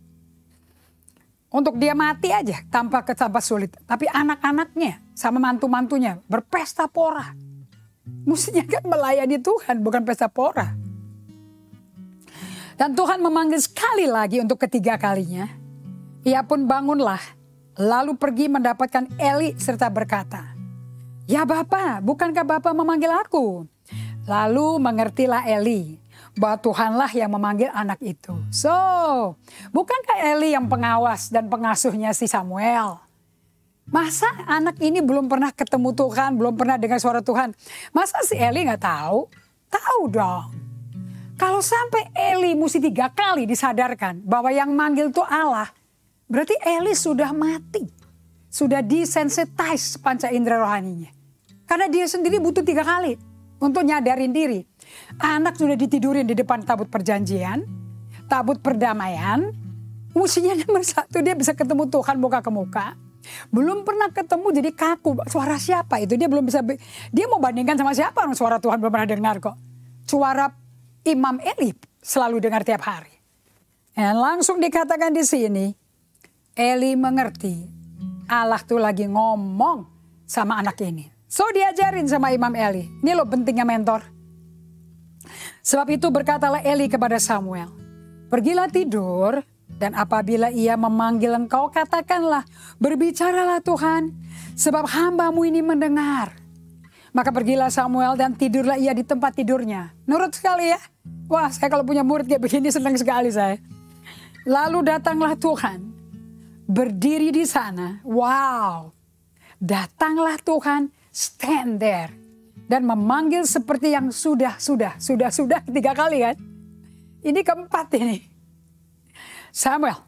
untuk dia mati aja tanpa sulit. Tapi anak-anaknya sama mantu-mantunya berpesta pora. Mestinya kan melayani Tuhan, bukan pesta pora. Dan Tuhan memanggil sekali lagi untuk ketiga kalinya. Ia pun bangunlah, lalu pergi mendapatkan Eli serta berkata, "Ya Bapa, bukankah Bapa memanggil aku?" Lalu mengertilah Eli bahwa Tuhanlah yang memanggil anak itu. So, bukankah Eli yang pengawas dan pengasuhnya si Samuel? Masa anak ini belum pernah ketemu Tuhan, belum pernah dengar suara Tuhan? Masa si Eli nggak tahu? Tahu dong. Kalau sampai Eli mesti 3 kali disadarkan bahwa yang manggil itu Allah, berarti Eli sudah mati. Sudah desensitize panca indera rohaninya. Karena dia sendiri butuh 3 kali untuk nyadarin diri. Anak sudah ditidurin di depan tabut perjanjian, tabut perdamaian. Mestinya nomor 1 dia bisa ketemu Tuhan muka ke muka. Belum pernah ketemu jadi kaku. Suara siapa itu? Dia belum bisa. Dia mau bandingkan sama siapa? Suara Tuhan belum pernah dengar kok. Suara Imam Eli selalu dengar tiap hari. Dan langsung dikatakan di sini, Eli mengerti Allah tuh lagi ngomong sama anak ini. So diajarin sama Imam Eli. Ini loh pentingnya mentor. Sebab itu berkatalah Eli kepada Samuel, "Pergilah tidur, dan apabila ia memanggil engkau, katakanlah, berbicaralah Tuhan, sebab hamba-Mu ini mendengar." Maka pergilah Samuel dan tidurlah ia di tempat tidurnya. Nurut sekali ya. Wah, saya kalau punya murid kayak begini senang sekali saya. Lalu datanglah Tuhan, berdiri di sana. Wow. Datanglah Tuhan, stand there. Dan memanggil seperti yang sudah 3 kali kan. Ini keempat ini. Samuel.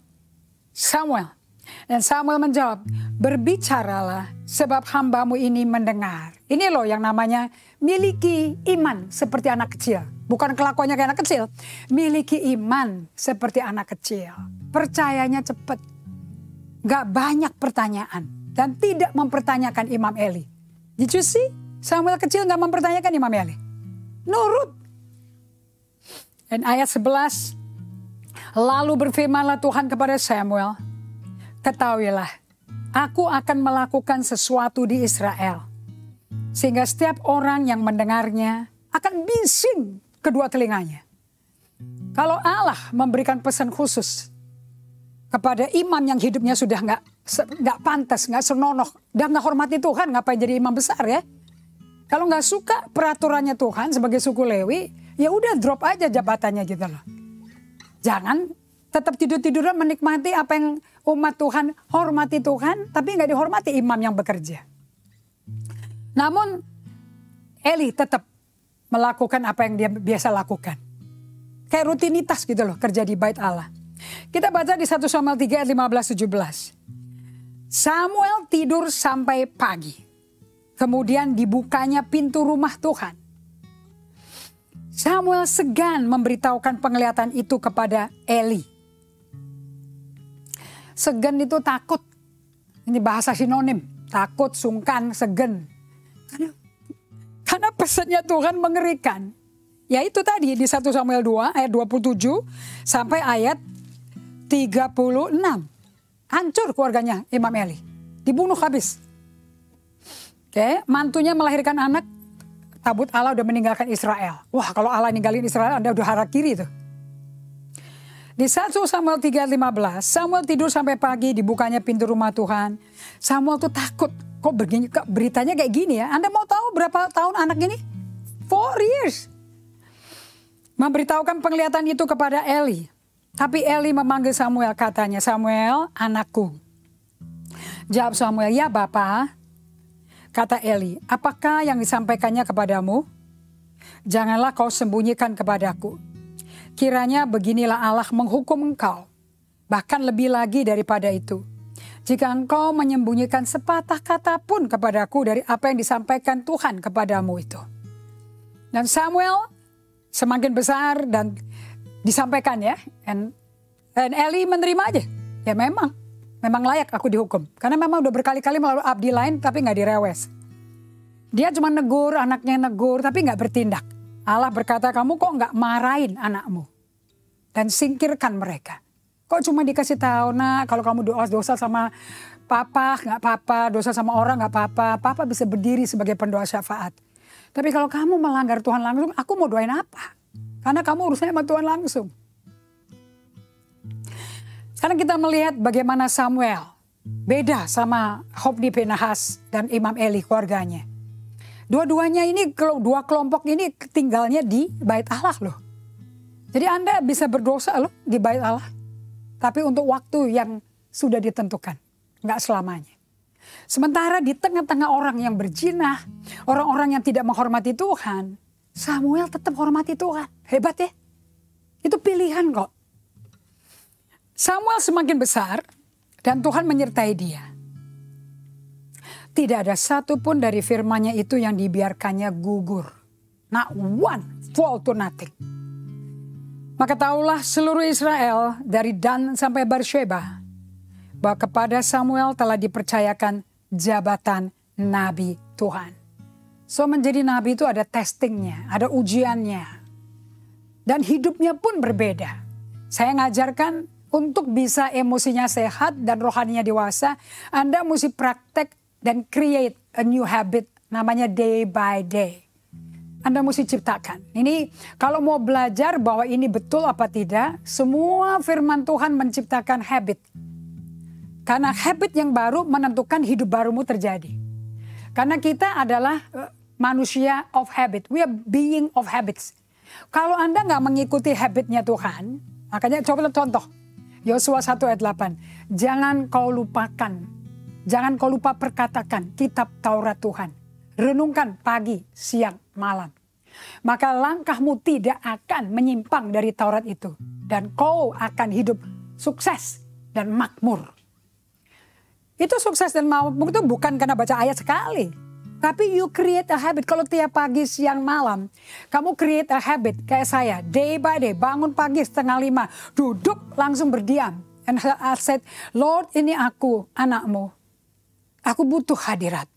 Dan Samuel menjawab, "Berbicaralah sebab hamba-Mu ini mendengar." Ini loh yang namanya miliki iman seperti anak kecil. Bukan kelakuannya kayak anak kecil. Miliki iman seperti anak kecil. Percayanya cepat. Gak banyak pertanyaan. Dan tidak mempertanyakan Imam Eli. Did you see? Samuel kecil gak mempertanyakan Imam Eli. Nurut. Dan ayat 11. Lalu berfirmanlah Tuhan kepada Samuel, "Ketahuilah, aku akan melakukan sesuatu di Israel. Sehingga setiap orang yang mendengarnya akan bising kedua telinganya." Kalau Allah memberikan pesan khusus kepada imam yang hidupnya sudah nggak pantas, nggak senonoh, dan nggak hormati Tuhan, ngapain jadi imam besar ya? Kalau nggak suka peraturannya Tuhan sebagai suku Lewi, ya udah drop aja jabatannya gitu loh. Jangan tetap tidur-tiduran menikmati apa yang umat Tuhan hormati Tuhan, tapi nggak dihormati imam yang bekerja. Namun Eli tetap melakukan apa yang dia biasa lakukan. Kayak rutinitas gitu loh, kerja di bait Allah. Kita baca di 1 Samuel 3 ayat 15-17. Samuel tidur sampai pagi. Kemudian dibukanya pintu rumah Tuhan. Samuel segan memberitahukan penglihatan itu kepada Eli. Segan itu takut. Ini bahasa sinonim. Takut, sungkan, segan. Karena pesannya Tuhan mengerikan. Ya itu tadi di 1 Samuel 2 ayat 27 sampai ayat 36. Hancur keluarganya Imam Eli. Dibunuh habis. Oke, mantunya melahirkan anak. tabut Allah udah meninggalkan Israel. Wah, kalau Allah ninggalin Israel, Anda udah harakiri tuh. Di 1 Samuel 3:15, Samuel tidur sampai pagi, dibukanya pintu rumah Tuhan. Samuel tuh takut, kok begini, beritanya kayak gini ya. Anda mau tahu berapa tahun anak ini? 4 years. Memberitahukan penglihatan itu kepada Eli. Tapi Eli memanggil Samuel, katanya, Samuel, anakku. Jawab Samuel, ya Bapa. Kata Eli, apakah yang disampaikannya kepadamu? Janganlah kau sembunyikan kepadaku. Kiranya beginilah Allah menghukum engkau, bahkan lebih lagi daripada itu. Jika engkau menyembunyikan sepatah kata pun kepadaku dari apa yang disampaikan Tuhan kepadamu itu. Dan Samuel semakin besar dan disampaikan ya. Dan Eli menerima aja. Ya memang layak aku dihukum. Karena memang udah berkali-kali melalui abdi lain tapi gak direwes. Dia cuma negur, anaknya negur tapi gak bertindak. Allah berkata, kamu kok gak marahin anakmu? Dan singkirkan mereka. Kok cuma dikasih tahu, nak, kalau kamu dosa sama papa gak apa-apa, dosa sama orang gak apa-apa. Papa bisa berdiri sebagai pendoa syafaat. Tapi kalau kamu melanggar Tuhan langsung, aku mau doain apa? Karena kamu urusannya sama Tuhan langsung. Sekarang kita melihat bagaimana Samuel beda sama Hofni, Pinehas, dan Imam Eli, keluarganya. Dua-duanya ini, dua kelompok ini tinggalnya di bait Allah loh. Jadi Anda bisa berdosa loh di bait Allah. Tapi untuk waktu yang sudah ditentukan. Nggak selamanya. Sementara di tengah-tengah orang yang berzina, orang-orang yang tidak menghormati Tuhan, Samuel tetap hormati Tuhan. Hebat ya. Itu pilihan kok. Samuel semakin besar dan Tuhan menyertai dia. Tidak ada satupun dari firman-Nya itu yang dibiarkannya gugur. Not one, fall to nothing. Maka tahulah seluruh Israel dari Dan sampai Beersheba bahwa kepada Samuel telah dipercayakan jabatan Nabi Tuhan. So menjadi Nabi itu ada testingnya, ada ujiannya. Dan hidupnya pun berbeda. Saya ngajarkan untuk bisa emosinya sehat dan rohaninya dewasa, Anda mesti praktek dan create a new habit, namanya day by day. Anda mesti ciptakan. Ini kalau mau belajar bahwa ini betul apa tidak, semua firman Tuhan menciptakan habit. Karena habit yang baru menentukan hidup barumu terjadi. Karena kita adalah manusia of habit. We are being of habits. Kalau Anda nggak mengikuti habitnya Tuhan, makanya coba contoh. Yosua 1 ayat 8. Jangan kau lupa perkatakan kitab Taurat Tuhan. Renungkan pagi, siang, malam. Maka langkahmu tidak akan menyimpang dari Taurat itu. Dan kau akan hidup sukses dan makmur. Itu sukses dan makmur itu bukan karena baca ayat sekali. Tapi you create a habit. Kalau tiap pagi, siang, malam. Kamu create a habit kayak saya. Day by day, bangun pagi 4:30. Duduk langsung berdiam. And I said, Lord, ini aku, anakmu. Aku butuh hadirat.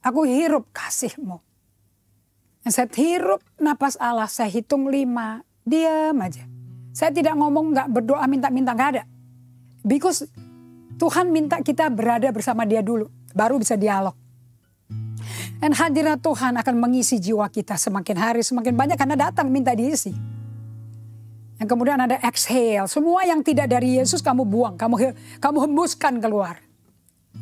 Aku hirup kasih-Mu. Saya hirup napas Allah, saya hitung 5. Diam aja. Saya tidak ngomong, gak berdoa, minta-minta, gak ada. Because Tuhan minta kita berada bersama Dia dulu. Baru bisa dialog. Dan hadirat Tuhan akan mengisi jiwa kita semakin hari, semakin banyak. Karena datang minta diisi. Yang kemudian ada exhale. Semua yang tidak dari Yesus kamu buang. Kamu hembuskan keluar.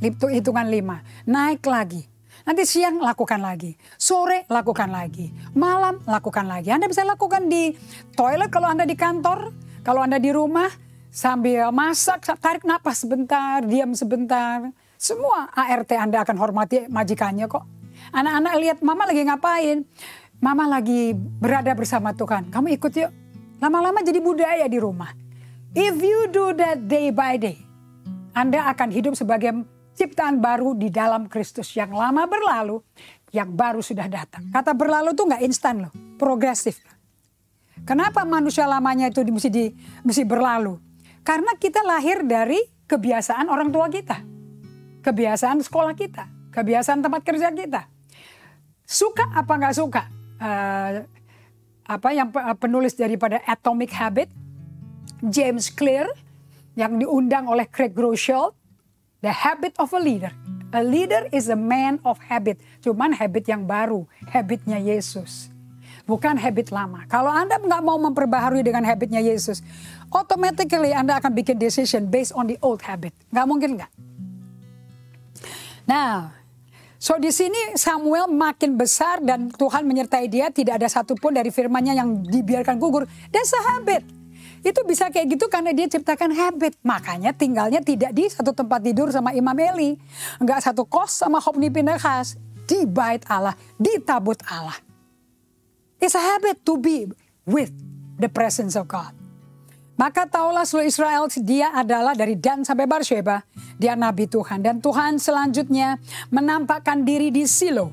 Hitungan 5. Naik lagi. Nanti siang lakukan lagi. Sore lakukan lagi. Malam lakukan lagi. Anda bisa lakukan di toilet kalau Anda di kantor. Kalau Anda di rumah sambil masak, tarik napas sebentar, diam sebentar. Semua ART Anda akan hormati majikannya kok. Anak-anak lihat mama lagi ngapain. Mama lagi berada bersama Tuhan. Kamu ikut yuk. Lama-lama jadi budaya di rumah. If you do that day by day. Anda akan hidup sebagai ciptaan baru di dalam Kristus. Yang lama berlalu, yang baru sudah datang. Kata berlalu tuh gak instan loh, progresif. Kenapa manusia lamanya itu mesti berlalu? Karena kita lahir dari kebiasaan orang tua kita. Kebiasaan sekolah kita. Kebiasaan tempat kerja kita. Suka apa gak suka? Yang penulis daripada Atomic Habit, James Clear, yang diundang oleh Craig Groeschel, The Habit of a Leader. A leader is a man of habit. Cuman habit yang baru, habitnya Yesus. Bukan habit lama. Kalau Anda nggak mau memperbaharui dengan habitnya Yesus, automatically Anda akan bikin decision based on the old habit. Nggak mungkin nggak? Nah, so di sini Samuel makin besar dan Tuhan menyertai dia. Tidak ada satupun dari firman-Nya yang dibiarkan gugur. That's a habit. Itu bisa kayak gitu karena dia ciptakan habit. Makanya tinggalnya tidak di satu tempat tidur sama Imam Eli. Enggak satu kos sama Hofni Pinehas. Di bait Allah, di tabut Allah. It's a habit to be with the presence of God. Maka taulah seluruh Israel, dia adalah dari Dan sampai Barsheba. Dia nabi Tuhan. Dan Tuhan selanjutnya menampakkan diri di Silo.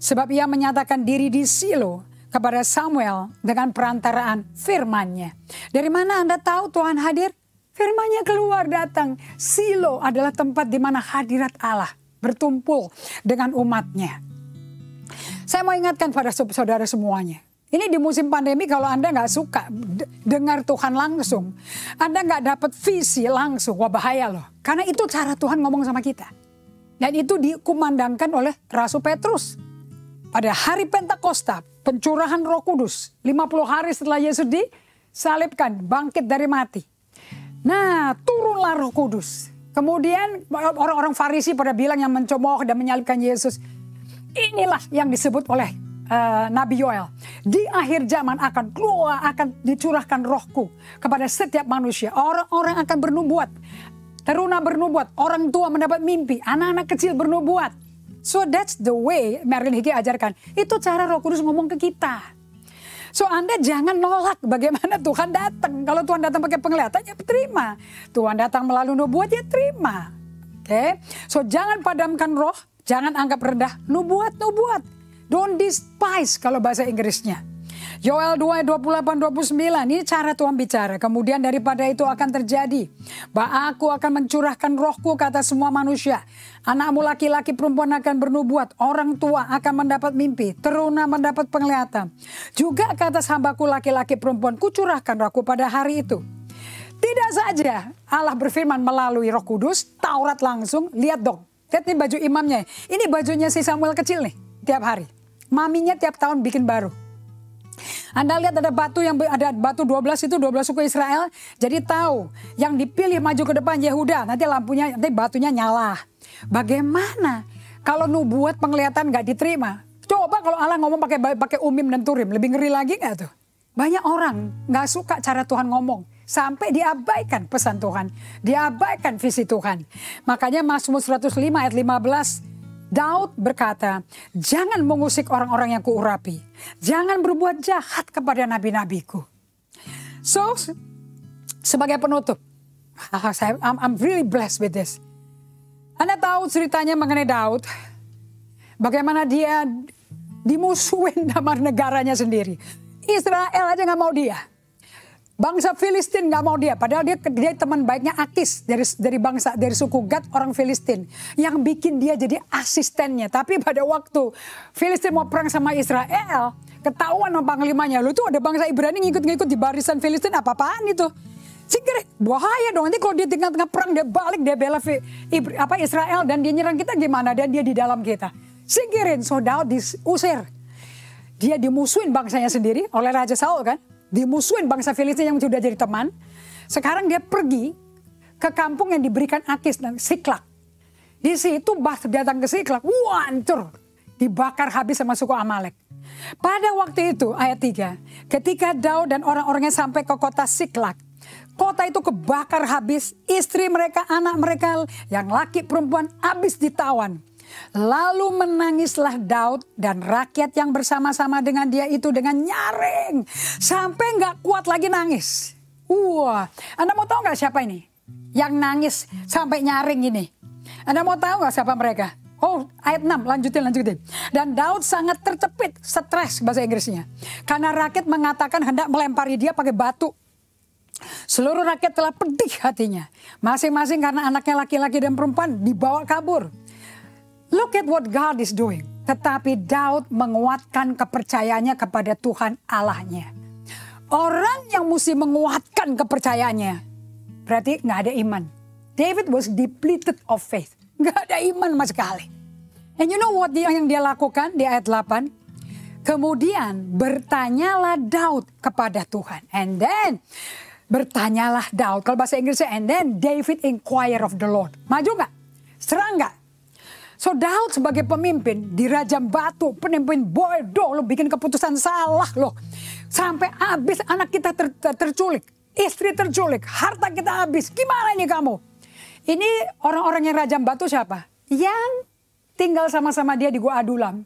Sebab ia menyatakan diri di Silo kepada Samuel dengan perantaraan firman-Nya. Dari mana Anda tahu Tuhan hadir? Firman-Nya keluar datang. Silo adalah tempat di mana hadirat Allah bertumpul dengan umat-Nya. Saya mau ingatkan pada saudara semuanya. Ini di musim pandemi kalau Anda nggak suka dengar Tuhan langsung. Anda nggak dapat visi langsung. Wah bahaya loh. Karena itu cara Tuhan ngomong sama kita. Dan itu dikumandangkan oleh Rasul Petrus. Pada hari Pentakosta, pencurahan Roh Kudus, 50 hari setelah Yesus disalibkan, bangkit dari mati. Nah, turunlah Roh Kudus. Kemudian orang-orang Farisi pada bilang yang mencemooh dan menyalibkan Yesus, inilah yang disebut oleh Nabi Yoel. Di akhir zaman akan dicurahkan Rohku kepada setiap manusia. Orang-orang akan bernubuat, teruna bernubuat, orang tua mendapat mimpi, anak-anak kecil bernubuat. So that's the way Marilyn Hickey ajarkan. Itu cara Roh Kudus ngomong ke kita. So Anda jangan nolak bagaimana Tuhan datang. Kalau Tuhan datang pakai penglihatan ya terima. Tuhan datang melalui nubuat ya terima. Oke. So jangan padamkan roh, jangan anggap rendah nubuat. Don't despise kalau bahasa Inggrisnya. Yoel 2, 28, 29, ini cara Tuhan bicara. Kemudian daripada itu akan terjadi. Bahwa aku akan mencurahkan rohku ke atas semua manusia. Anakmu laki-laki perempuan akan bernubuat. Orang tua akan mendapat mimpi. Teruna mendapat penglihatan. Juga ke atas hambaku laki-laki perempuan kucurahkan rohku pada hari itu. Tidak saja Allah berfirman melalui Roh Kudus, Taurat langsung. Lihat dong. Lihat nih baju imamnya. Ini bajunya si Samuel kecil nih. Tiap hari. Maminya tiap tahun bikin baru. Anda lihat ada batu 12 itu 12 suku Israel. Jadi tahu yang dipilih maju ke depan Yehuda, nanti batunya nyala. Bagaimana kalau nubuat penglihatan nggak diterima? Coba kalau Allah ngomong pakai umim dan turim, lebih ngeri lagi nggak tuh? Banyak orang nggak suka cara Tuhan ngomong. Sampai diabaikan pesan Tuhan. Diabaikan visi Tuhan. Makanya Mazmur 105 ayat 15. Daud berkata, jangan mengusik orang-orang yang kuurapi. Jangan berbuat jahat kepada nabi-nabiku. So, sebagai penutup, I'm really blessed with this. Anda tahu ceritanya mengenai Daud, bagaimana dia dimusuhin sama negaranya sendiri. Israel aja gak mau dia. Bangsa Filistin nggak mau dia, padahal dia teman baiknya Akis dari suku Gad orang Filistin yang bikin dia jadi asistennya. Tapi pada waktu Filistin mau perang sama Israel, ketahuan sama panglimanya, lu tuh ada bangsa Ibrani ngikut-ngikut di barisan Filistin, apa-apaan itu? Singkir, bahaya dong. Nanti kalau dia tengah-tengah perang dia balik dia bela Israel dan dia nyerang kita gimana? Dan dia di dalam kita. Singkirin, so Daud diusir. Dia dimusuhin bangsanya sendiri oleh Raja Saul kan? Dimusuhin bangsa Filistin yang sudah jadi teman. Sekarang dia pergi ke kampung yang diberikan Akis dan Siklak. Di situ datang ke Siklak, hancur. Dibakar habis sama suku Amalek. Pada waktu itu, ayat 3. Ketika Daud dan orang-orangnya sampai ke kota Siklak. Kota itu kebakar habis, istri mereka, anak mereka, yang laki perempuan habis ditawan. Lalu menangislah Daud dan rakyat yang bersama-sama dengan dia itu dengan nyaring. Sampai gak kuat lagi nangis. Wah, Anda mau tahu gak siapa ini? Yang nangis sampai nyaring ini. Anda mau tahu gak siapa mereka? Oh, ayat 6, lanjutin. Dan Daud sangat tercepit, stres bahasa Inggrisnya. Karena rakyat mengatakan hendak melempari dia pakai batu. Seluruh rakyat telah pedih hatinya. Masing-masing karena anaknya laki-laki dan perempuan dibawa kabur. Look at what God is doing. Tetapi Daud menguatkan kepercayaannya kepada Tuhan Allahnya. Orang yang mesti menguatkan kepercayaannya berarti nggak ada iman. David was depleted of faith. Gak ada iman sama sekali. And you know what yang dia lakukan di ayat 8? Kemudian bertanyalah Daud kepada Tuhan. And then bertanyalah Daud. Kalau bahasa Inggrisnya, and then David inquire of the Lord. Maju gak? Serang gak? So Daud sebagai pemimpin dirajam batu, pemimpin bodoh, lo bikin keputusan salah lo. Sampai habis anak kita terculik, istri terculik, harta kita habis. Gimana ini kamu? Ini orang-orang yang rajam batu siapa? Yang tinggal sama-sama dia di Gua Adulam.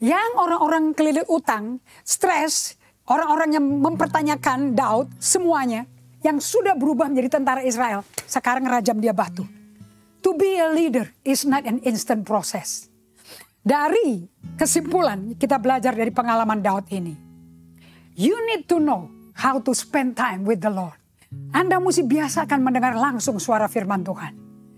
Yang orang-orang keliling utang, stres, orang-orang yang mempertanyakan Daud, semuanya yang sudah berubah menjadi tentara Israel, sekarang rajam dia batu. To be a leader is not an instant process. Dari kesimpulan kita belajar dari pengalaman Daud ini. You need to know how to spend time with the Lord. Anda mesti biasakan mendengar langsung suara firman Tuhan.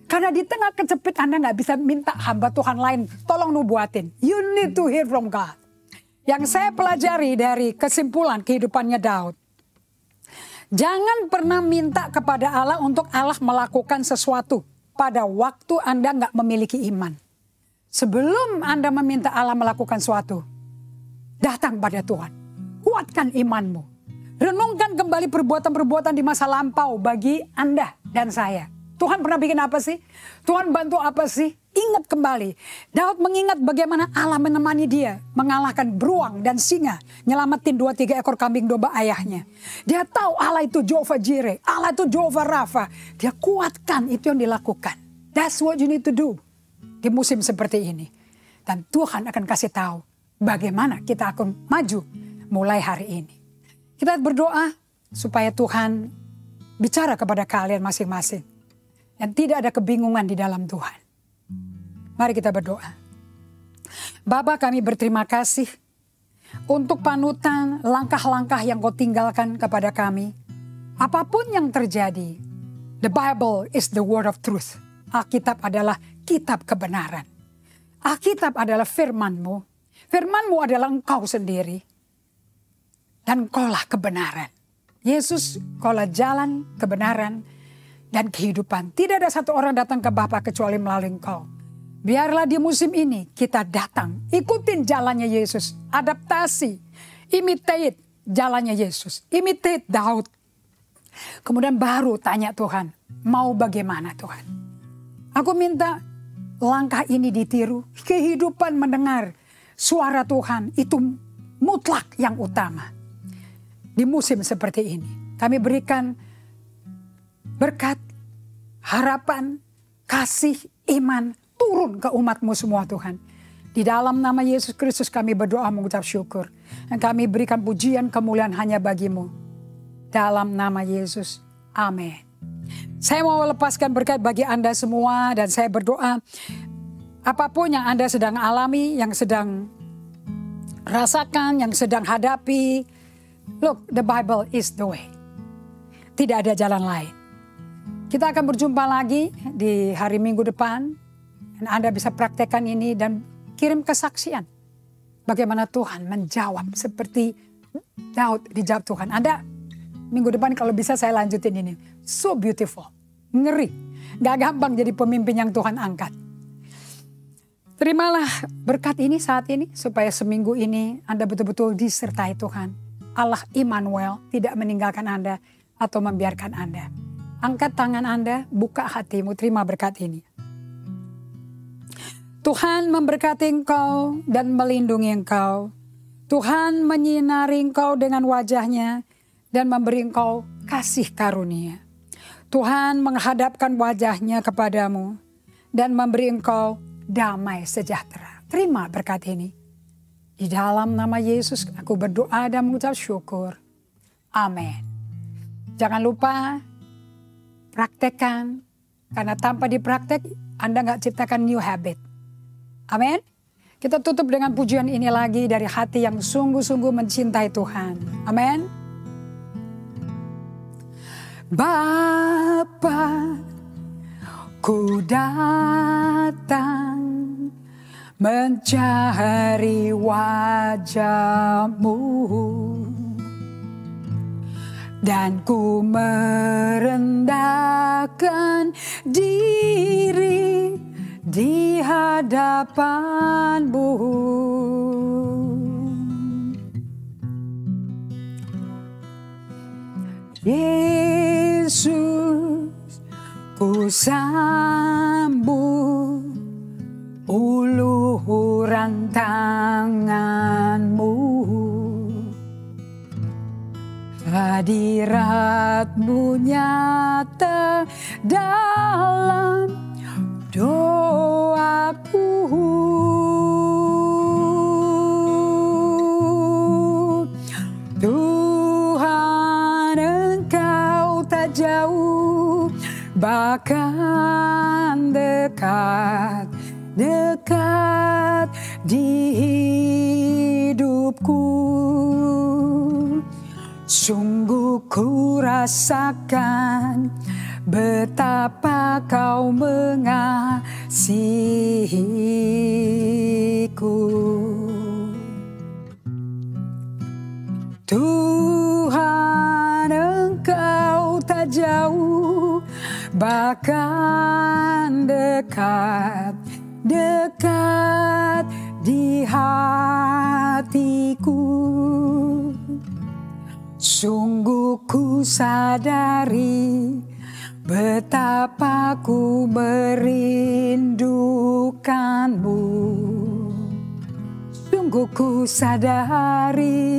Karena di tengah kejepit Anda nggak bisa minta hamba Tuhan lain, tolong nubuatin. You need to hear from God. Yang saya pelajari dari kesimpulan kehidupannya Daud. Jangan pernah minta kepada Allah untuk Allah melakukan sesuatu pada waktu Anda nggak memiliki iman. Sebelum Anda meminta Allah melakukan sesuatu, datang pada Tuhan. Kuatkan imanmu. Renungkan kembali perbuatan-perbuatan di masa lampau bagi Anda dan saya. Tuhan pernah bikin apa sih? Tuhan bantu apa sih? Ingat kembali. Daud mengingat bagaimana Allah menemani dia. Mengalahkan beruang dan singa. Nyelamatin 2-3 ekor kambing domba ayahnya. Dia tahu Allah itu Jehovah Jireh. Allah itu Jehovah Rafa. Dia kuatkan, itu yang dilakukan. That's what you need to do. Di musim seperti ini. Dan Tuhan akan kasih tahu bagaimana kita akan maju mulai hari ini. Kita berdoa supaya Tuhan bicara kepada kalian masing-masing. Dan tidak ada kebingungan di dalam Tuhan. Mari kita berdoa. Bapa, kami berterima kasih untuk panutan langkah-langkah yang Kau tinggalkan kepada kami. Apapun yang terjadi, the Bible is the word of truth. Alkitab adalah kitab kebenaran. Alkitab adalah firman-Mu. Firman-Mu adalah Engkau sendiri. Dan Kaulah kebenaran. Yesus, Kaulah jalan kebenaran dan kehidupan. Tidak ada satu orang datang ke Bapa kecuali melalui Engkau. Biarlah di musim ini kita datang. Ikutin jalannya Yesus. Adaptasi. Imitate jalannya Yesus. Imitate Daud. Kemudian baru tanya Tuhan. Mau bagaimana Tuhan? Aku minta langkah ini ditiru. Kehidupan mendengar suara Tuhan itu mutlak yang utama. Di musim seperti ini. Kami berikan berkat, harapan, kasih, iman turun ke umat-Mu semua Tuhan. Di dalam nama Yesus Kristus kami berdoa mengucap syukur. Dan kami berikan pujian kemuliaan hanya bagi-Mu. Dalam nama Yesus. Amin. Saya mau lepaskan berkat bagi Anda semua dan saya berdoa. Apapun yang Anda sedang alami, yang sedang rasakan, yang sedang hadapi. Look, the Bible is the way. Tidak ada jalan lain. Kita akan berjumpa lagi di hari Minggu depan. Dan Anda bisa praktekkan ini dan kirim kesaksian. Bagaimana Tuhan menjawab seperti Daud dijawab Tuhan. Anda minggu depan kalau bisa saya lanjutin ini. So beautiful. Ngeri. Gak gampang jadi pemimpin yang Tuhan angkat. Terimalah berkat ini saat ini. Supaya seminggu ini Anda betul-betul disertai Tuhan. Allah Immanuel tidak meninggalkan Anda atau membiarkan Anda. Angkat tangan Anda, buka hatimu, terima berkat ini. Tuhan memberkati engkau dan melindungi engkau. Tuhan menyinari engkau dengan wajahnya dan memberi engkau kasih karunia. Tuhan menghadapkan wajahnya kepadamu dan memberi engkau damai sejahtera. Terima berkat ini. Di dalam nama Yesus aku berdoa dan mengucap syukur. Amin. Jangan lupa praktekkan, karena tanpa dipraktek Anda gak ciptakan new habit. Amin. Kita tutup dengan pujian ini lagi dari hati yang sungguh-sungguh mencintai Tuhan. Amin. Bapa, ku datang mencari wajah-Mu. Dan ku merendahkan diri di hadapan-Mu. Yesus, ku sambut uluran tangan-Mu. Hadirat-Mu nyata dalam doaku. Tuhan, Engkau tak jauh, bahkan dekat, dekat di hidupku. Sungguh ku rasakan betapa Kau mengasihiku. Tuhan, Engkau tak jauh, bahkan dekat, dekat di hatiku. Sungguh ku sadari betapa ku merindukan-Mu. Sungguh ku sadari,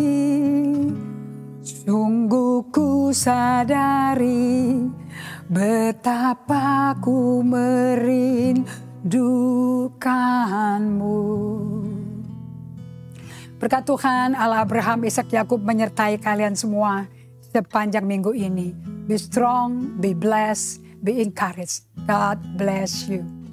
sungguh ku sadari betapa ku merindukan-Mu. Berkat Tuhan Allah Abraham, Ishak, Yakub menyertai kalian semua sepanjang minggu ini. Be strong, be blessed, be encouraged. God bless you.